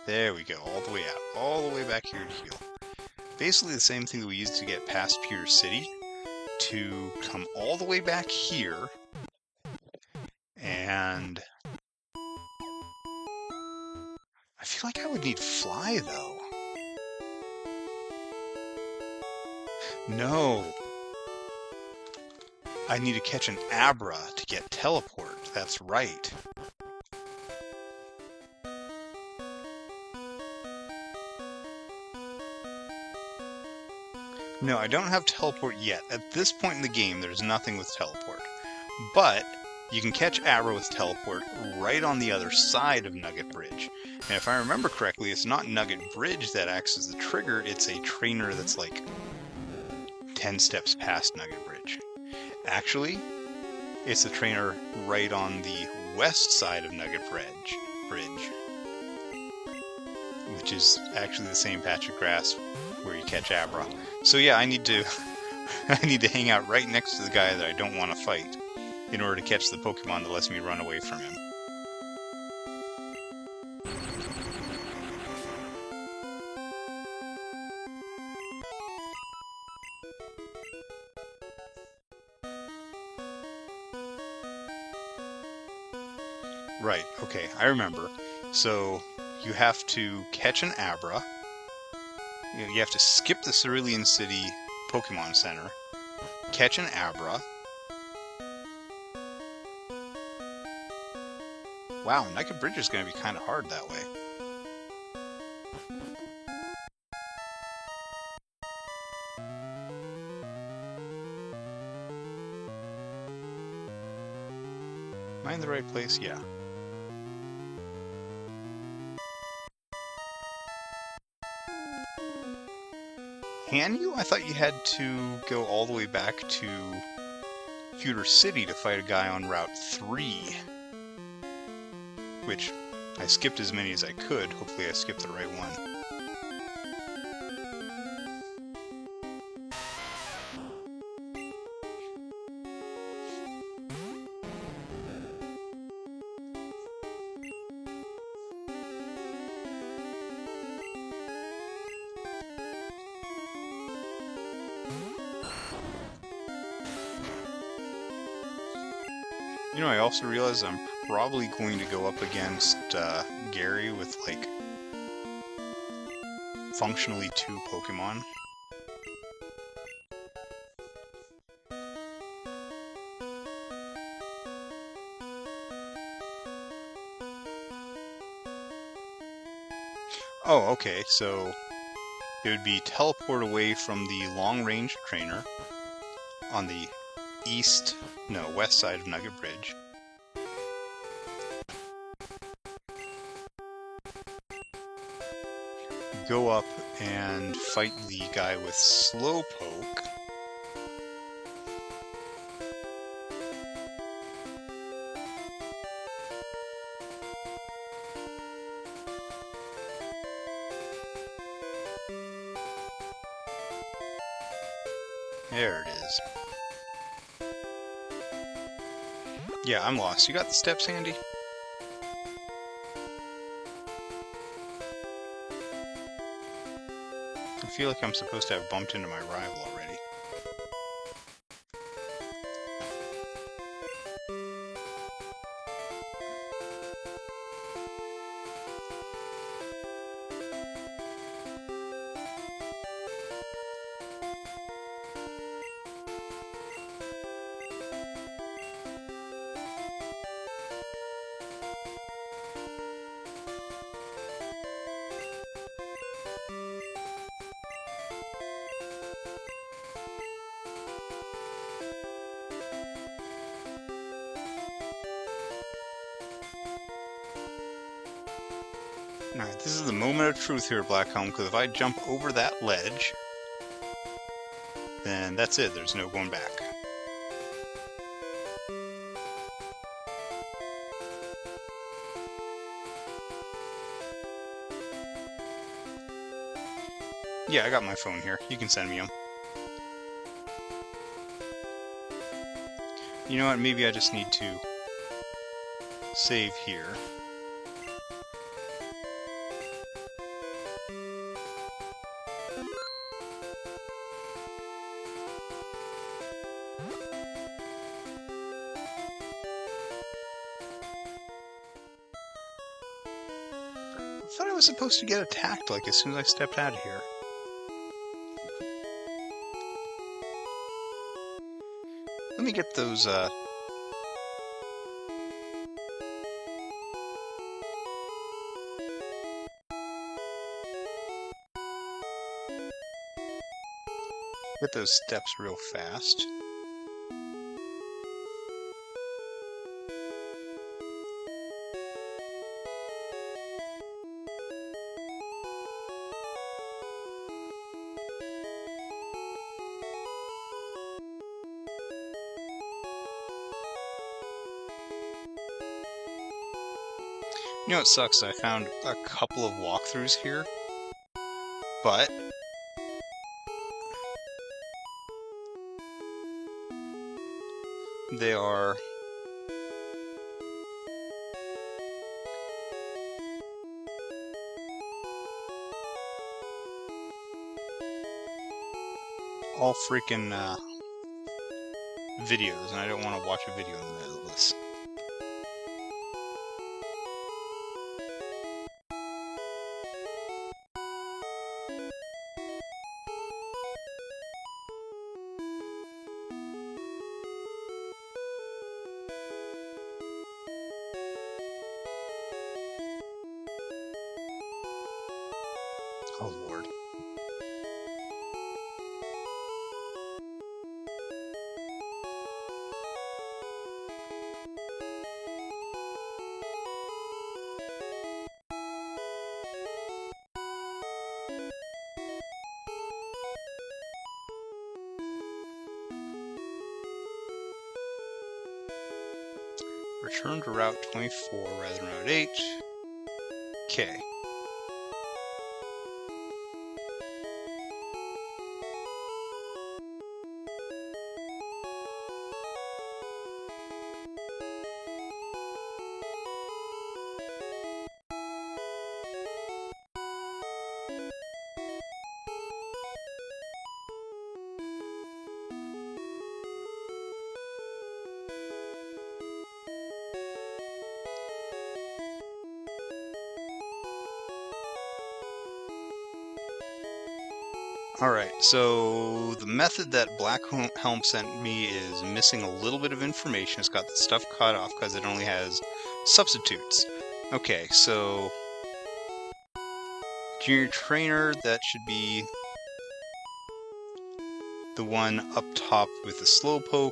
There we go, all the way out, all the way back here to heal. Basically the same thing that we used to get past Pewter City, to come all the way back here, and I feel like I would need Fly, though. No. I need to catch an Abra to get Teleport, that's right. No, I don't have teleport yet. At this point in the game, there's nothing with teleport. But you can catch Abra with teleport right on the other side of Nugget Bridge. And if I remember correctly, it's not Nugget Bridge that acts as the trigger, it's a trainer that's like 10 steps past Nugget Bridge. Actually, it's the trainer right on the west side of Nugget Bridge, which is actually the same patch of grass where you catch Abra. So yeah, I need to hang out right next to the guy that I don't want to fight in order to catch the Pokemon that lets me run away from him. Right, okay, I remember. So you have to catch an Abra. You have to skip the Cerulean City Pokemon Center, catch an Abra. Wow, Nugget Bridge is going to be kind of hard that way. Am I in the right place? Yeah. Can you? I thought you had to go all the way back to Pewter City to fight a guy on Route 3. Which, I skipped as many as I could. Hopefully I skipped the right one. You know, I also realized I'm probably going to go up against Gary with, like, functionally 2 Pokemon. Oh, okay, so it would be teleport away from the long-range trainer on the west side of Nugget Bridge. Go up and fight the guy with Slowpoke. There it is. Yeah, I'm lost. You got the steps handy? I feel like I'm supposed to have bumped into my rival already. Alright, this is the moment of truth here, Blackhelm, because if I jump over that ledge, then that's it, there's no going back. Yeah, I got my phone here. You can send me them. You know what, maybe I just need to save here. I thought I was supposed to get attacked like as soon as I stepped out of here. Let me get those, Get those steps real fast. You know what sucks? I found a couple of walkthroughs here, but they are all freaking videos, and I don't want to watch a video in the middle of this. Oh, Lord. Return to Route 24 rather than Route 8. Okay. Alright, so the method that Black Helm sent me is missing a little bit of information. It's got the stuff cut off because it only has substitutes. Okay, so Junior Trainer, that should be the one up top with the Slowpoke,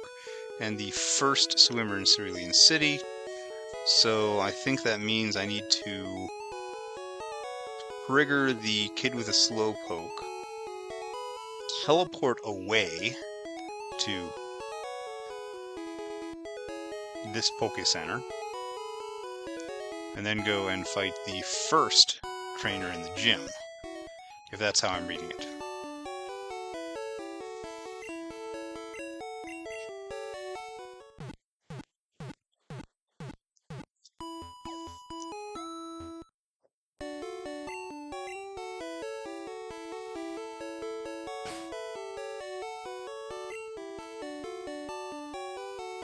and the first swimmer in Cerulean City. So I think that means I need to trigger the kid with a Slowpoke, teleport away to this Poke Center, and then go and fight the first trainer in the gym, if that's how I'm reading it.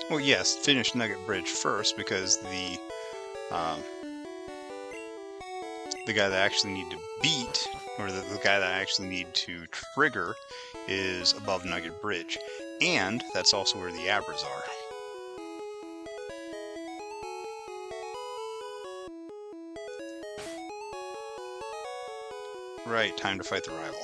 Well, yes, finish Nugget Bridge first, because the guy that I actually need to beat, or the guy that I actually need to trigger, is above Nugget Bridge, and that's also where the Abras are. Right, time to fight the rival.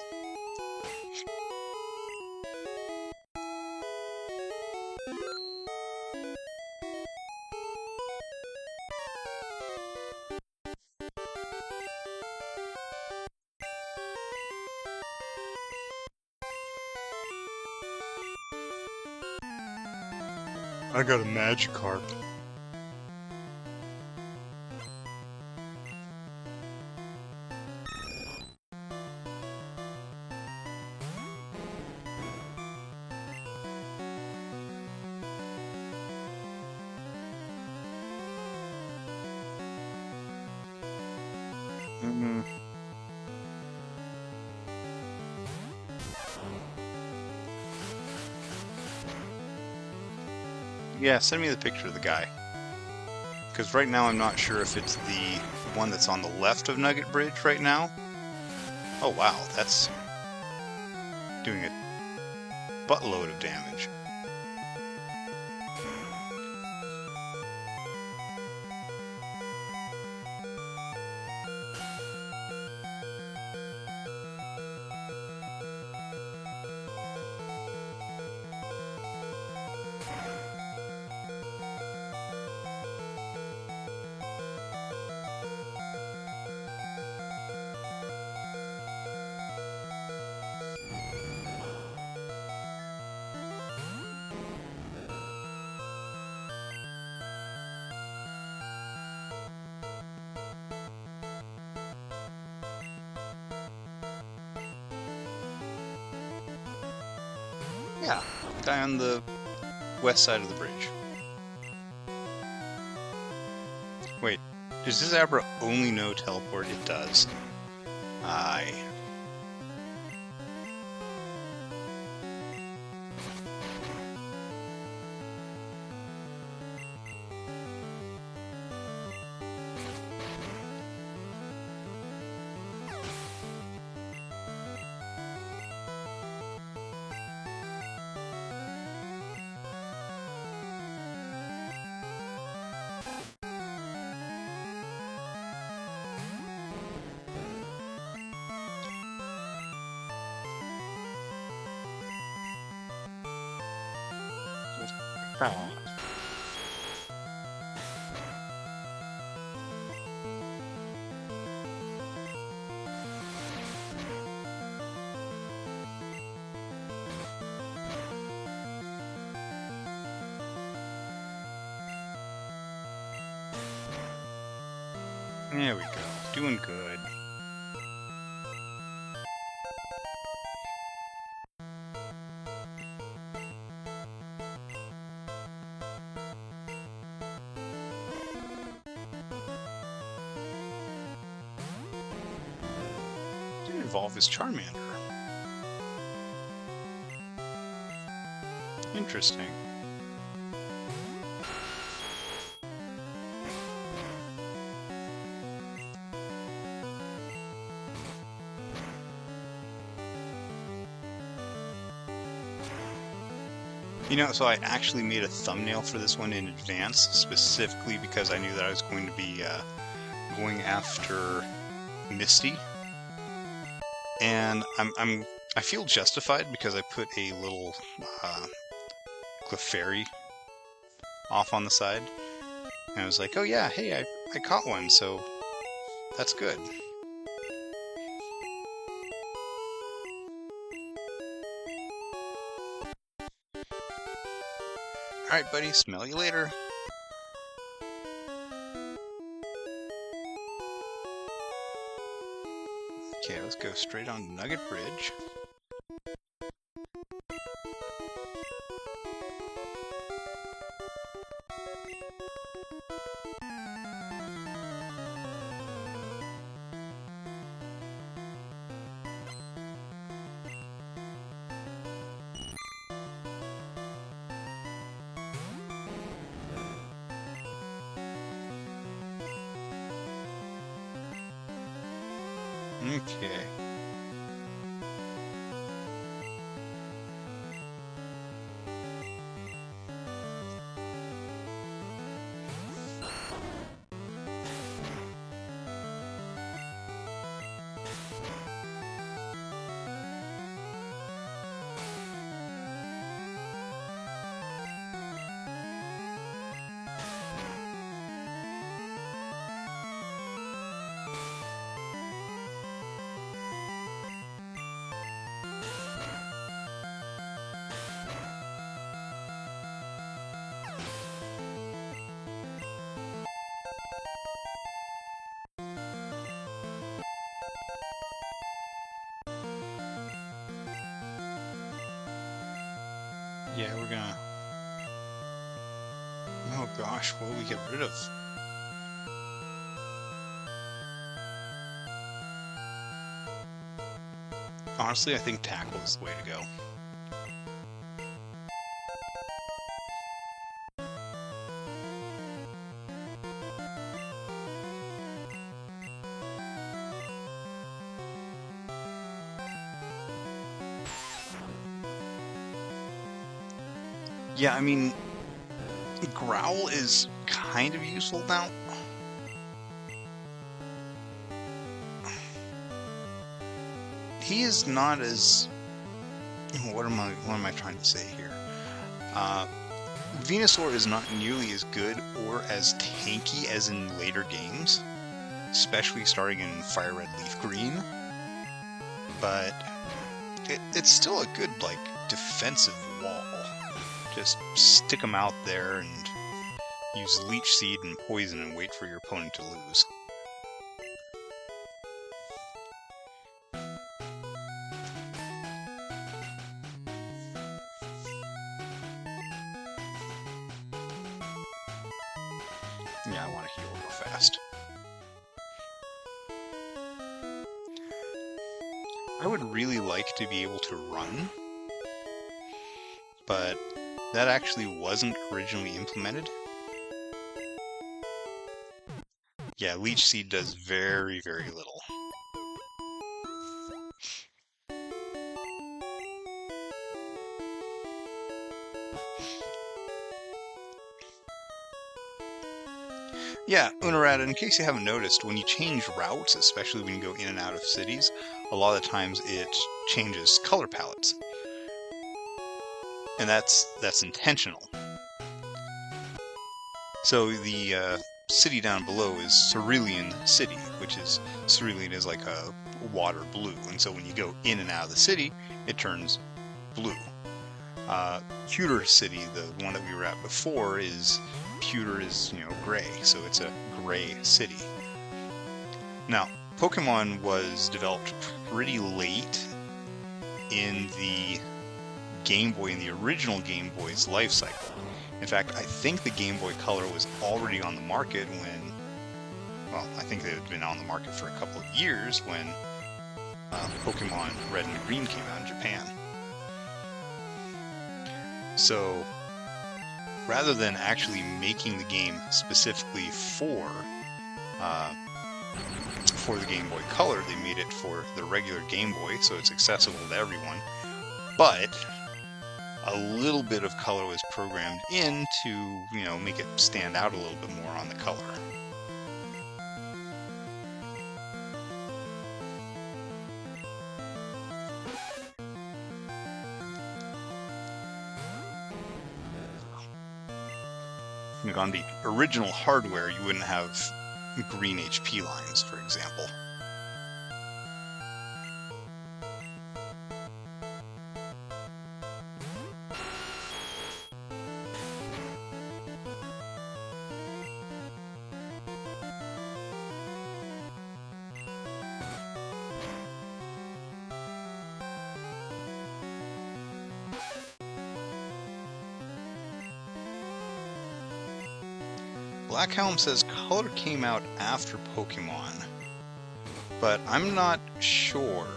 I got a Magikarp. Yeah, send me the picture of the guy. Because right now I'm not sure if it's the one that's on the left of Nugget Bridge right now. Oh wow, that's doing a buttload of damage. Yeah, guy on the west side of the bridge. Wait, does this Abra only know teleport? It does. Aye. Oh. There we go. Doing good. Didn't evolve his Charmander. Interesting. You know, so I actually made a thumbnail for this one in advance, specifically because I knew that I was going to be going after Misty, and I feel justified because I put a little Clefairy off on the side, and I was like, oh yeah, hey, I caught one, so that's good. Alright, buddy, smell you later. Okay, let's go straight on Nugget Bridge. Okay. Yeah, we're gonna... Oh gosh, what will we get rid of? Honestly, I think Tackle is the way to go. Yeah, I mean, Growl is kind of useful now. He is not as... What am I trying to say here? Venusaur is not nearly as good or as tanky as in later games, especially starting in Fire Red Leaf Green, but it's still a good, like, defensive wall. Just stick them out there and use Leech Seed and Poison and wait for your opponent to lose. I would really like to be able to run, but that actually wasn't originally implemented. Yeah, Leech Seed does very, very little. Yeah, Unarada, in case you haven't noticed, when you change routes, especially when you go in and out of cities, a lot of times it changes color palettes. And that's intentional. So the city down below is Cerulean City, which is, cerulean is like a water blue, and so when you go in and out of the city, it turns blue. Pewter City, the one that we were at before, is pewter is, gray, so it's a gray city. Now, Pokemon was developed pretty late in the Game Boy, in the original Game Boy's life cycle. In fact, I think the Game Boy Color was already on the market when, well, I think they had been on the market for a couple of years when Pokemon Red and Green came out in Japan. So, rather than actually making the game specifically for the Game Boy Color, they made it for the regular Game Boy, so it's accessible to everyone. But a little bit of color was programmed in to, make it stand out a little bit more on the color. On the original hardware, you wouldn't have green HP lines, for example. Blackhelm says Color came out after Pokemon, but I'm not sure.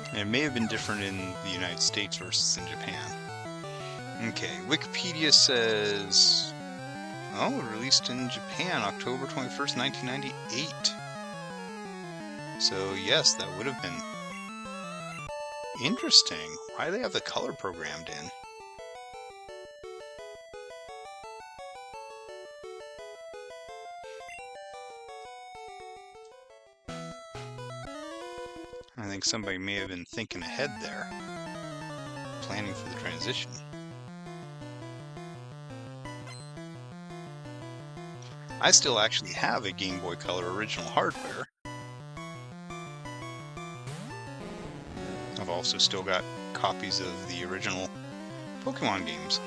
And it may have been different in the United States versus in Japan. Okay, Wikipedia says, released in Japan, October 21st, 1998. So yes, that would have been interesting. Why do they have the color programmed in? I think somebody may have been thinking ahead there, planning for the transition. I still actually have a Game Boy Color original hardware. I've also still got copies of the original Pokemon games.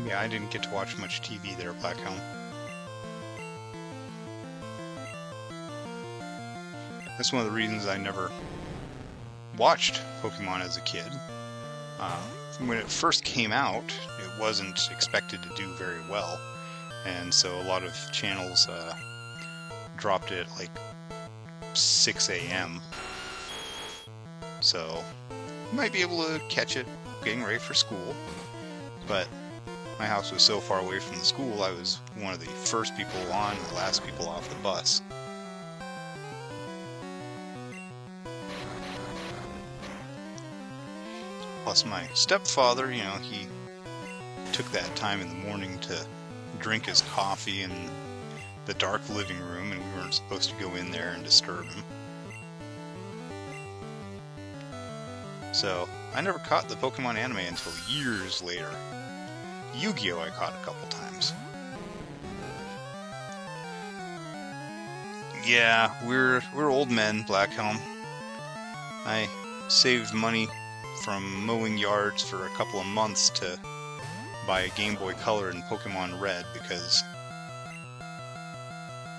Yeah, I didn't get to watch much TV there, Blackhelm. That's one of the reasons I never watched Pokemon as a kid. When it first came out, it wasn't expected to do very well, and so a lot of channels dropped it at like 6 a.m. So you might be able to catch it getting ready for school, but my house was so far away from the school, I was one of the first people on and the last people off the bus. Plus my stepfather, he took that time in the morning to drink his coffee in the dark living room, and we weren't supposed to go in there and disturb him. So, I never caught the Pokemon anime until years later. Yu-Gi-Oh! I caught a couple times. Yeah, we're old men, Blackhelm. I saved money from mowing yards for a couple of months to buy a Game Boy Color and Pokémon Red because,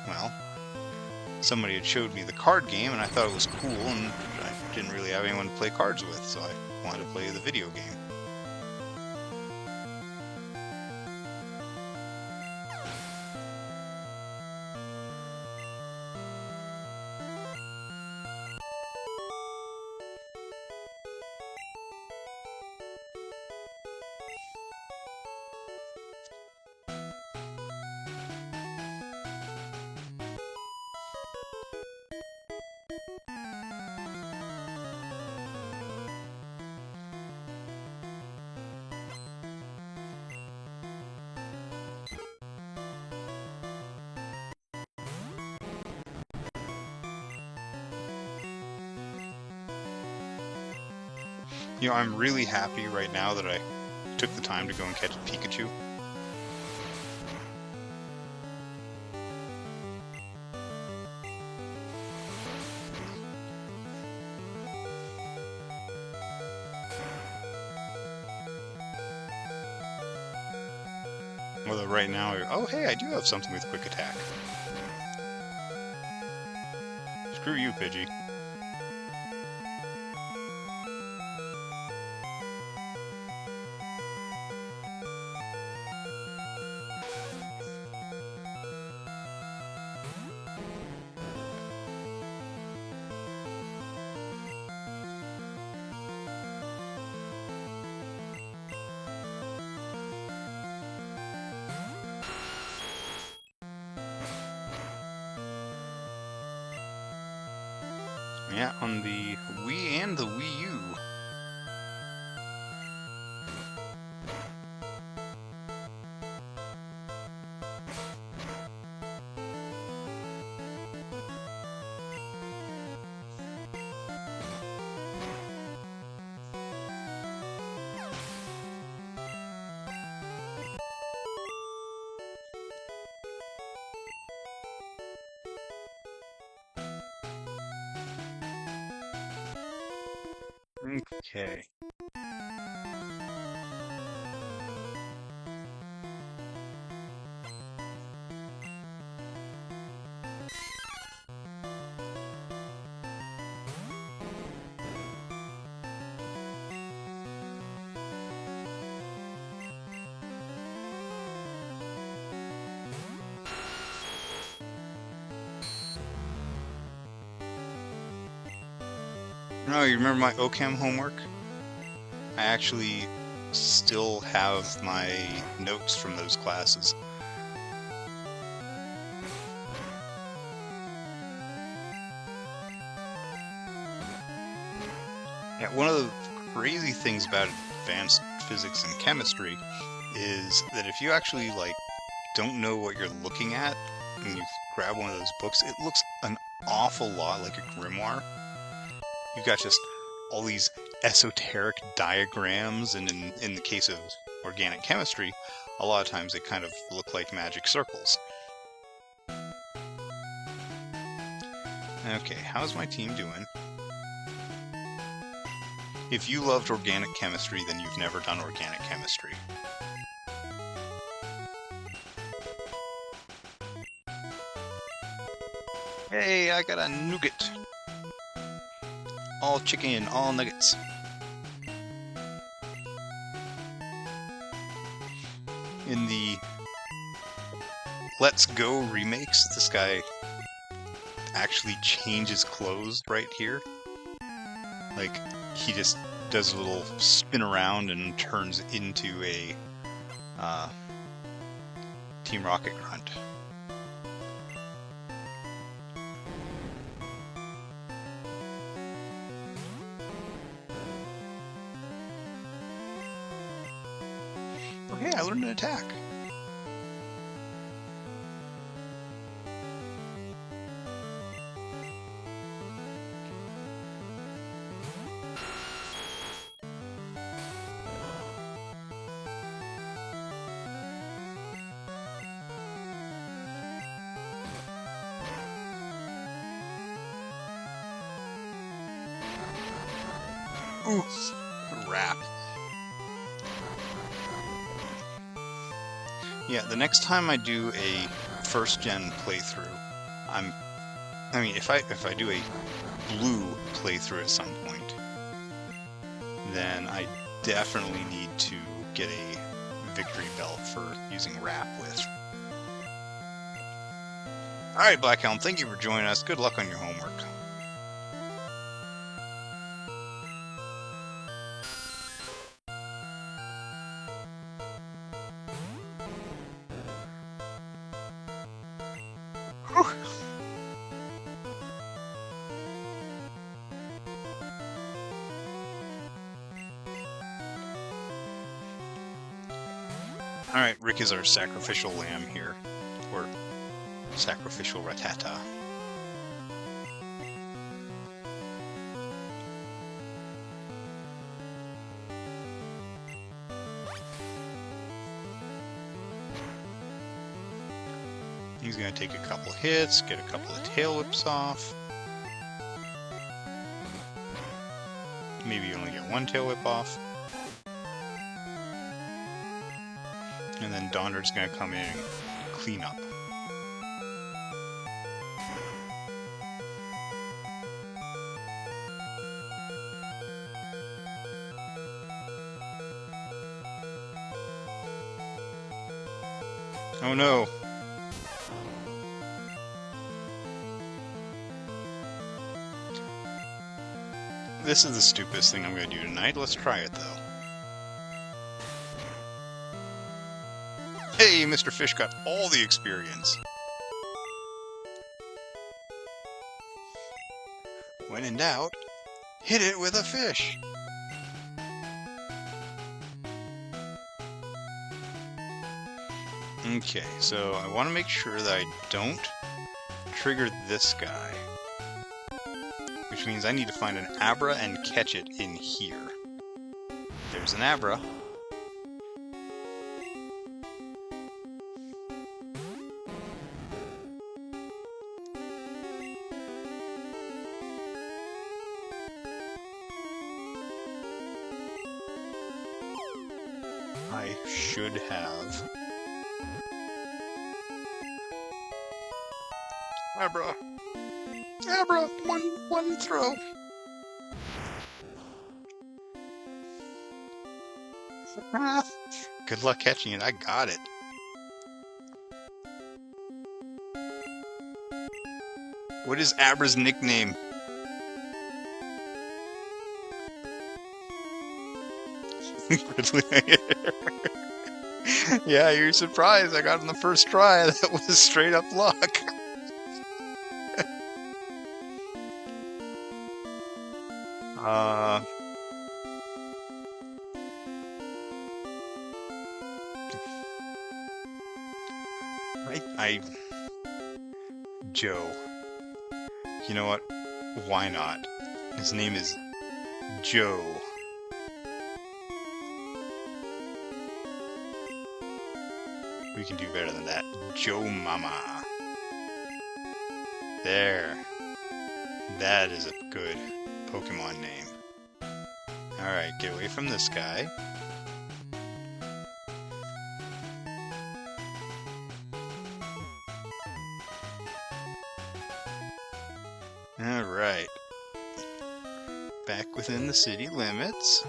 well, somebody had showed me the card game and I thought it was cool and I didn't really have anyone to play cards with, so I wanted to play the video game. You know, I'm really happy right now that I took the time to go and catch a Pikachu. Although right now, oh hey, I do have something with quick attack. Screw you, Pidgey. Yeah, on the Wii and the Wii U. Okay. No, you remember my OChem homework? I actually still have my notes from those classes. Yeah, one of the crazy things about advanced physics and chemistry is that if you actually, like, don't know what you're looking at and you grab one of those books, it looks an awful lot like a grimoire. You've got just all these esoteric diagrams, and in the case of organic chemistry, a lot of times they kind of look like magic circles. Okay, how's my team doing? If you loved organic chemistry, then you've never done organic chemistry. Hey, I got a nougat! All chicken, all nuggets. In the Let's Go remakes, this guy actually changes clothes right here. Like, he just does a little spin around and turns into a Team Rocket grunt. Okay, I learned an attack. Ooh, rap. Yeah, the next time I do a first gen playthrough, I mean, if I do a blue playthrough at some point, then I definitely need to get a victory belt for using rap with. Alright, Black Helm, thank you for joining us. Good luck on your homework. Alright, Rick is our sacrificial lamb here. Or sacrificial ratata. He's going to take a couple hits, get a couple of tail whips off. Maybe you only get one tail whip off. And then Donner's going to come in and clean up. Oh no! This is the stupidest thing I'm going to do tonight. Let's try it, though. Hey, Mr. Fish got all the experience. When in doubt, hit it with a fish. Okay, so I want to make sure that I don't trigger this guy. Which means I need to find an Abra and catch it in here. There's an Abra. I should have. Abra! Abra! One throw! Good luck catching it, I got it. What is Abra's nickname? Yeah, you're surprised. I got it on the first try. That was straight up luck. Joe. You know what? Why not? His name is Joe. We can do better than that. Joe Mama. There. That is a good Pokemon name. Alright, get away from this guy. Alright. Back within the city limits.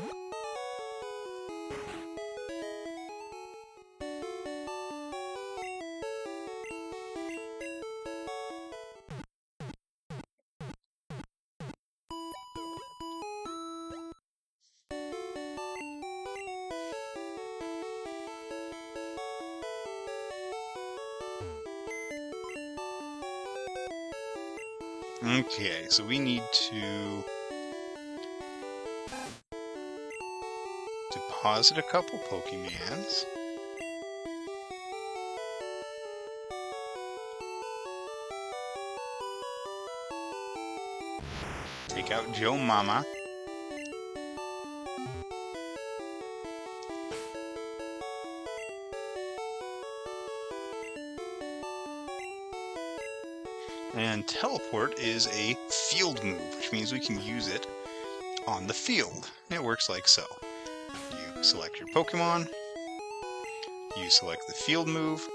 Okay, so we need to deposit a couple Pokemons. Take out Joe Mama. And Teleport is a field move, which means we can use it on the field. It works like so. You select your Pokemon, you select the field move,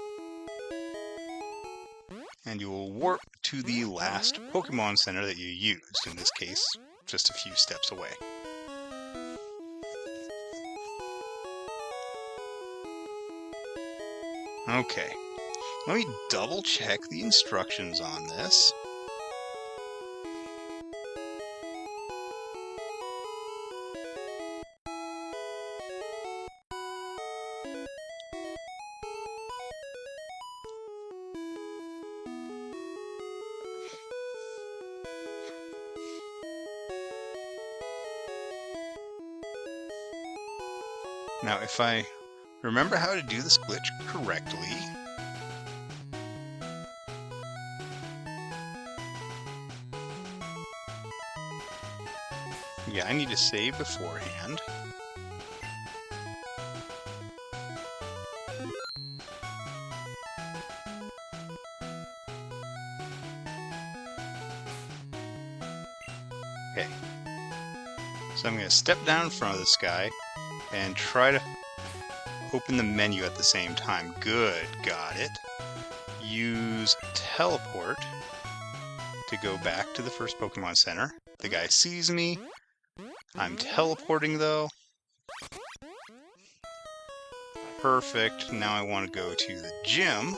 and you will warp to the last Pokemon Center that you used, in this case, just a few steps away. Okay, let me double check the instructions on this. Now, if I remember how to do this glitch correctly, yeah, I need to save beforehand. Okay. So I'm going to step down in front of this guy and try to open the menu at the same time. Good, got it. Use teleport to go back to the first Pokemon Center. The guy sees me. I'm teleporting though. Perfect. Now I want to go to the gym.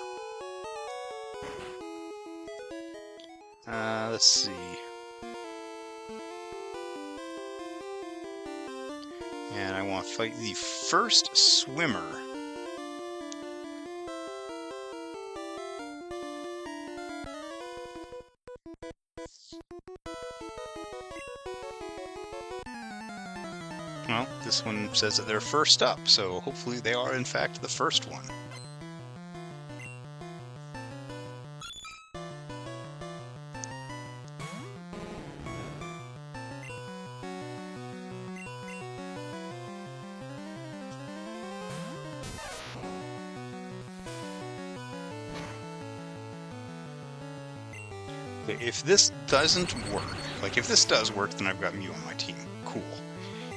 Let's see. And I want to fight the first swimmer. Well, this one says that they're first up, so hopefully they are in fact the first one. If this doesn't work, like if this does work, then I've got Mew on my team. Cool.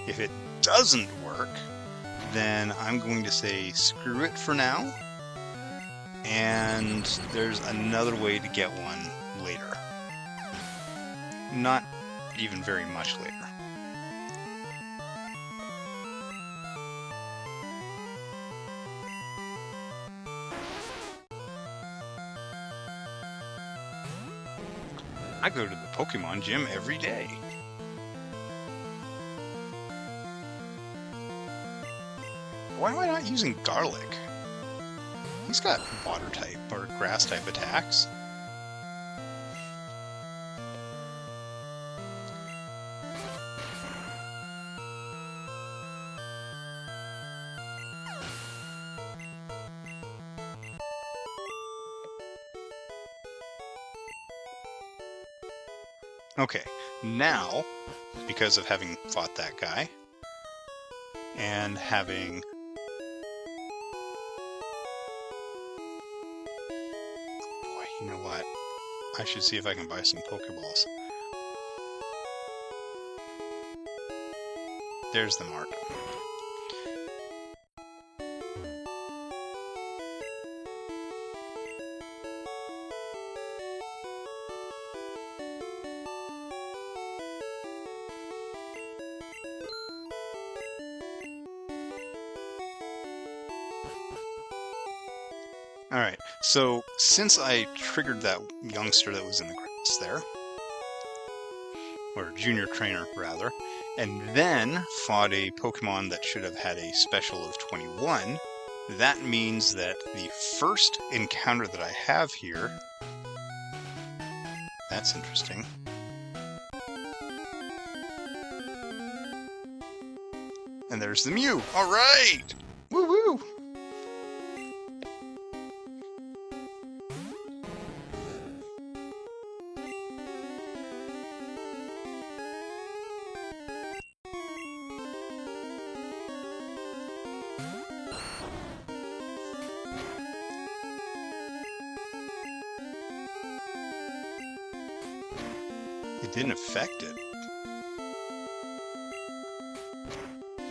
If it doesn't work, then I'm going to say screw it for now, and there's another way to get one later. Not even very much later. I go to the Pokemon gym every day. Why am I not using Garlic? He's got water type or grass type attacks. Okay, now, because of having fought that guy, and having... Boy, you know what? I should see if I can buy some Pokeballs. There's the mark. Alright, so since I triggered that youngster that was in the grass there, or junior trainer rather, and then fought a Pokemon that should have had a special of 21, that means that the first encounter that I have here, that's interesting. And there's the Mew! Alright! Woo-woo! It didn't affect it.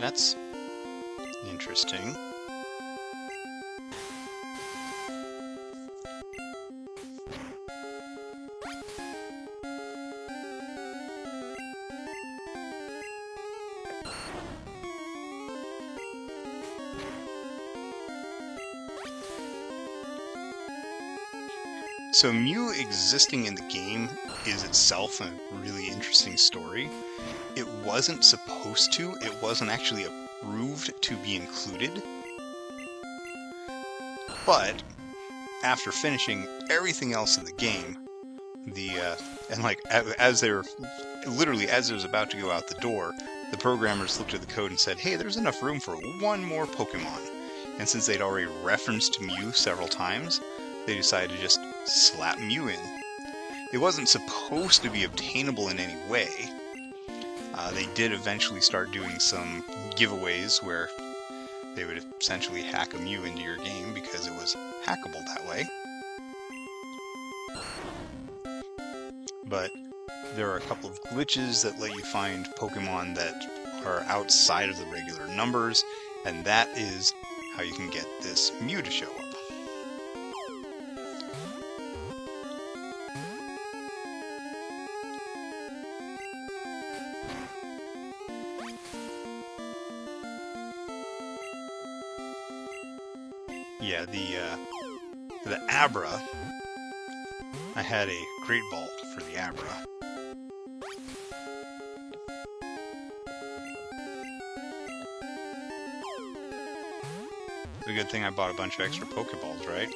That's interesting. So Mew existing in the game is itself a really interesting story. It wasn't supposed to, it wasn't actually approved to be included. But after finishing everything else in the game, and like as they were literally as it was about to go out the door, the programmers looked at the code and said, "Hey, there's enough room for one more Pokemon." And since they'd already referenced Mew several times, they decided to just slap Mew in. It wasn't supposed to be obtainable in any way. They did eventually start doing some giveaways where they would essentially hack a Mew into your game because it was hackable that way. But there are a couple of glitches that let you find Pokemon that are outside of the regular numbers, and that is how you can get this Mew to show up. Yeah, the Abra, I had a Great Ball for the Abra. It's a good thing I bought a bunch of extra Pokeballs, right?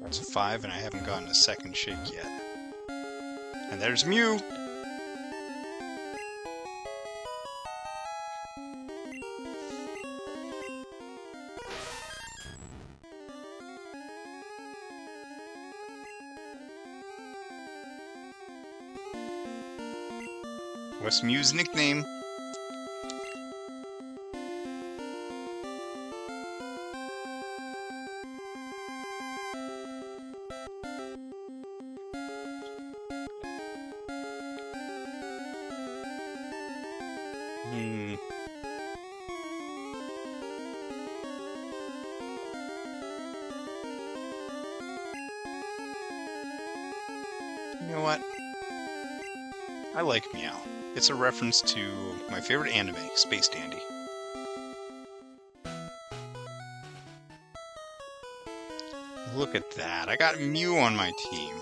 That's a 5, and I haven't gotten a second shake yet. And there's Mew! What's Mew's nickname? You know what? I like Meow. It's a reference to my favorite anime, Space Dandy. Look at that, I got Mew on my team.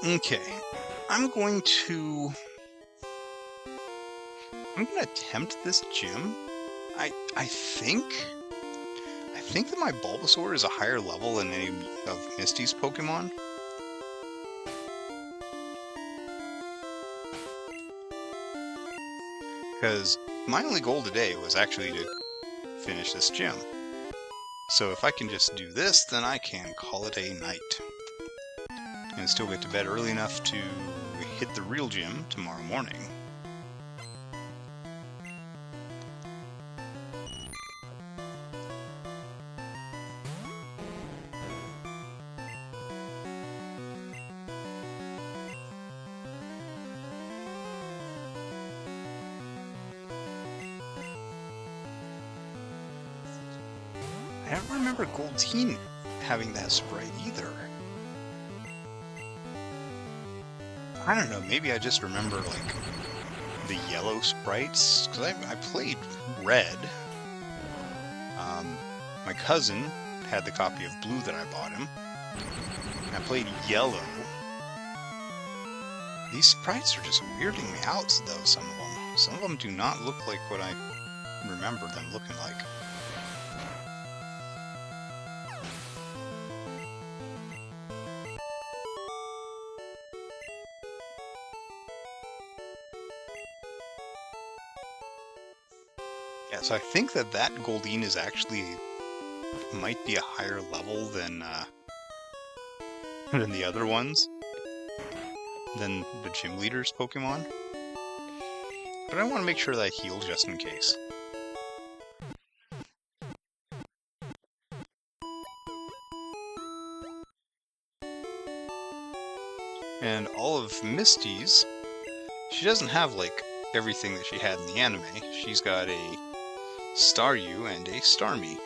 Okay, I'm gonna attempt this gym. I think that my Bulbasaur is a higher level than any of Misty's Pokemon. Because my only goal today was actually to finish this gym. So if I can just do this, then I can call it a night. And still get to bed early enough to hit the real gym tomorrow morning. I don't remember Goldeen having that sprite either. I don't know, maybe I just remember, like, the yellow sprites, because I played Red. My cousin had the copy of Blue that I bought him, I played yellow. These sprites are just weirding me out, though, some of them. Some of them do not look like what I remember them looking like. Yeah, so I think that Goldeen is actually might be a higher level than the other ones, than the gym leader's Pokemon. But I want to make sure that I heal just in case. And all of Misty's, she doesn't have like everything that she had in the anime. She's got a Staryu and a Starmie.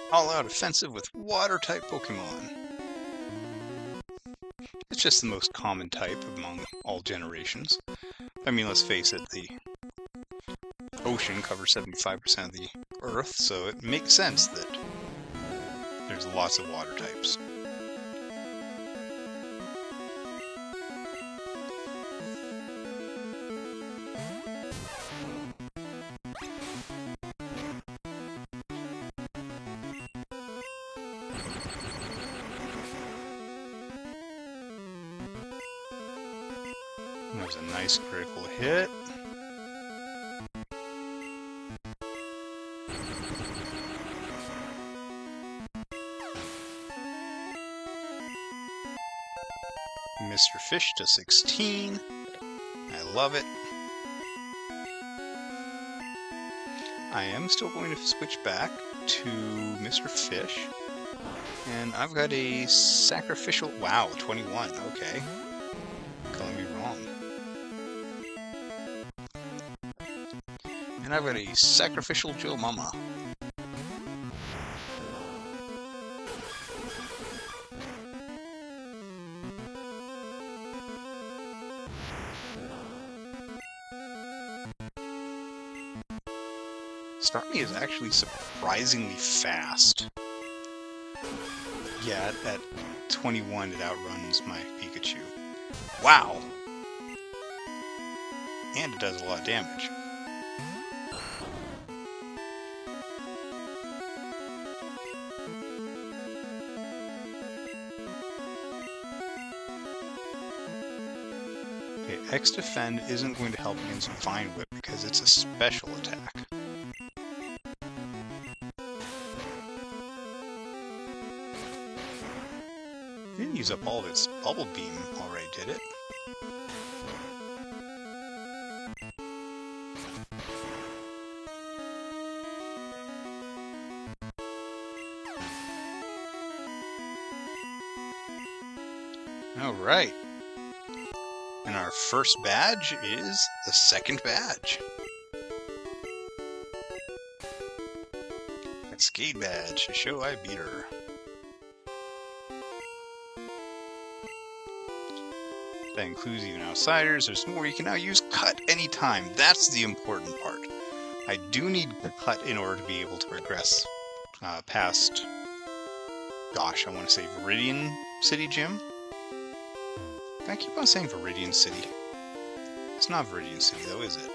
All-out offensive with Water-type Pokemon. It's just the most common type among all generations. I mean, let's face it, the ocean covers 75% of the Earth, so it makes sense that there's lots of water types. There's a nice critical hit. Mr. Fish to 16. I love it. I am still going to switch back to Mr. Fish. And I've got a sacrificial... Wow, 21. Okay. Calling me wrong. And I've got a sacrificial Joe Mama. Starmie is actually surprisingly fast. Yeah, at 21 it outruns my Pikachu. Wow! And it does a lot of damage. Okay, X-Defend isn't going to help against Vine Whip because it's a special attack. It didn't use up all of its Bubble Beam already, did it? Alright. And our first badge is the second badge. Cascade Badge to show I beat her. That includes even outsiders. There's more. You can now use Cut anytime. That's the important part. I do need Cut in order to be able to progress past... Gosh, I want to say Viridian City Gym? I keep on saying Viridian City. It's not Viridian City though, is it?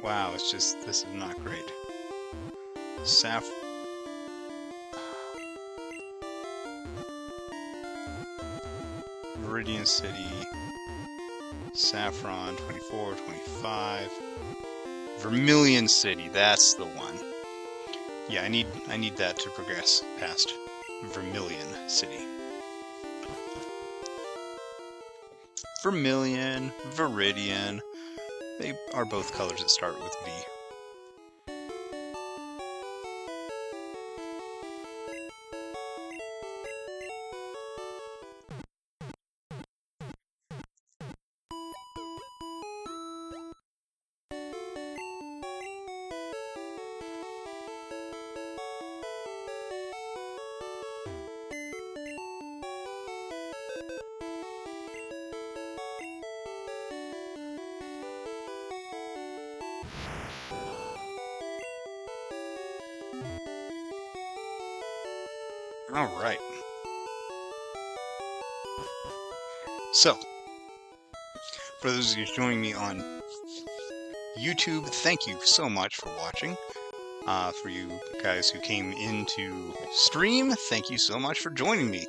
Wow, it's just, this is not great. Viridian City, Saffron, 24, 25, Vermilion City, that's the one. Yeah, I need that to progress past Vermilion City. Vermilion, Viridian, They are both colors that start with V. Alright. So, for those of you joining me on YouTube, thank you so much for watching. For you guys who came into stream, thank you so much for joining me.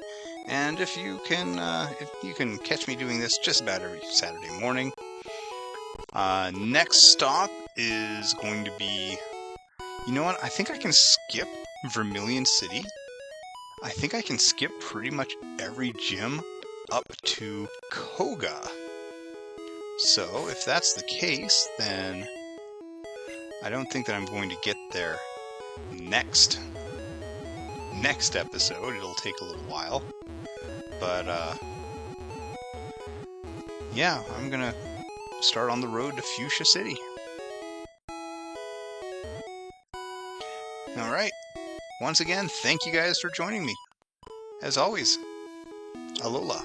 And if you can catch me doing this just about every Saturday morning. Next stop is going to be, you know what? I think I can skip Vermilion City. I think I can skip pretty much every gym up to Koga. So if that's the case, then I don't think that I'm going to get there next episode. It'll take a little while. But yeah, I'm gonna start on the road to Fuchsia City. Alright. Once again, thank you guys for joining me. As always, Alola.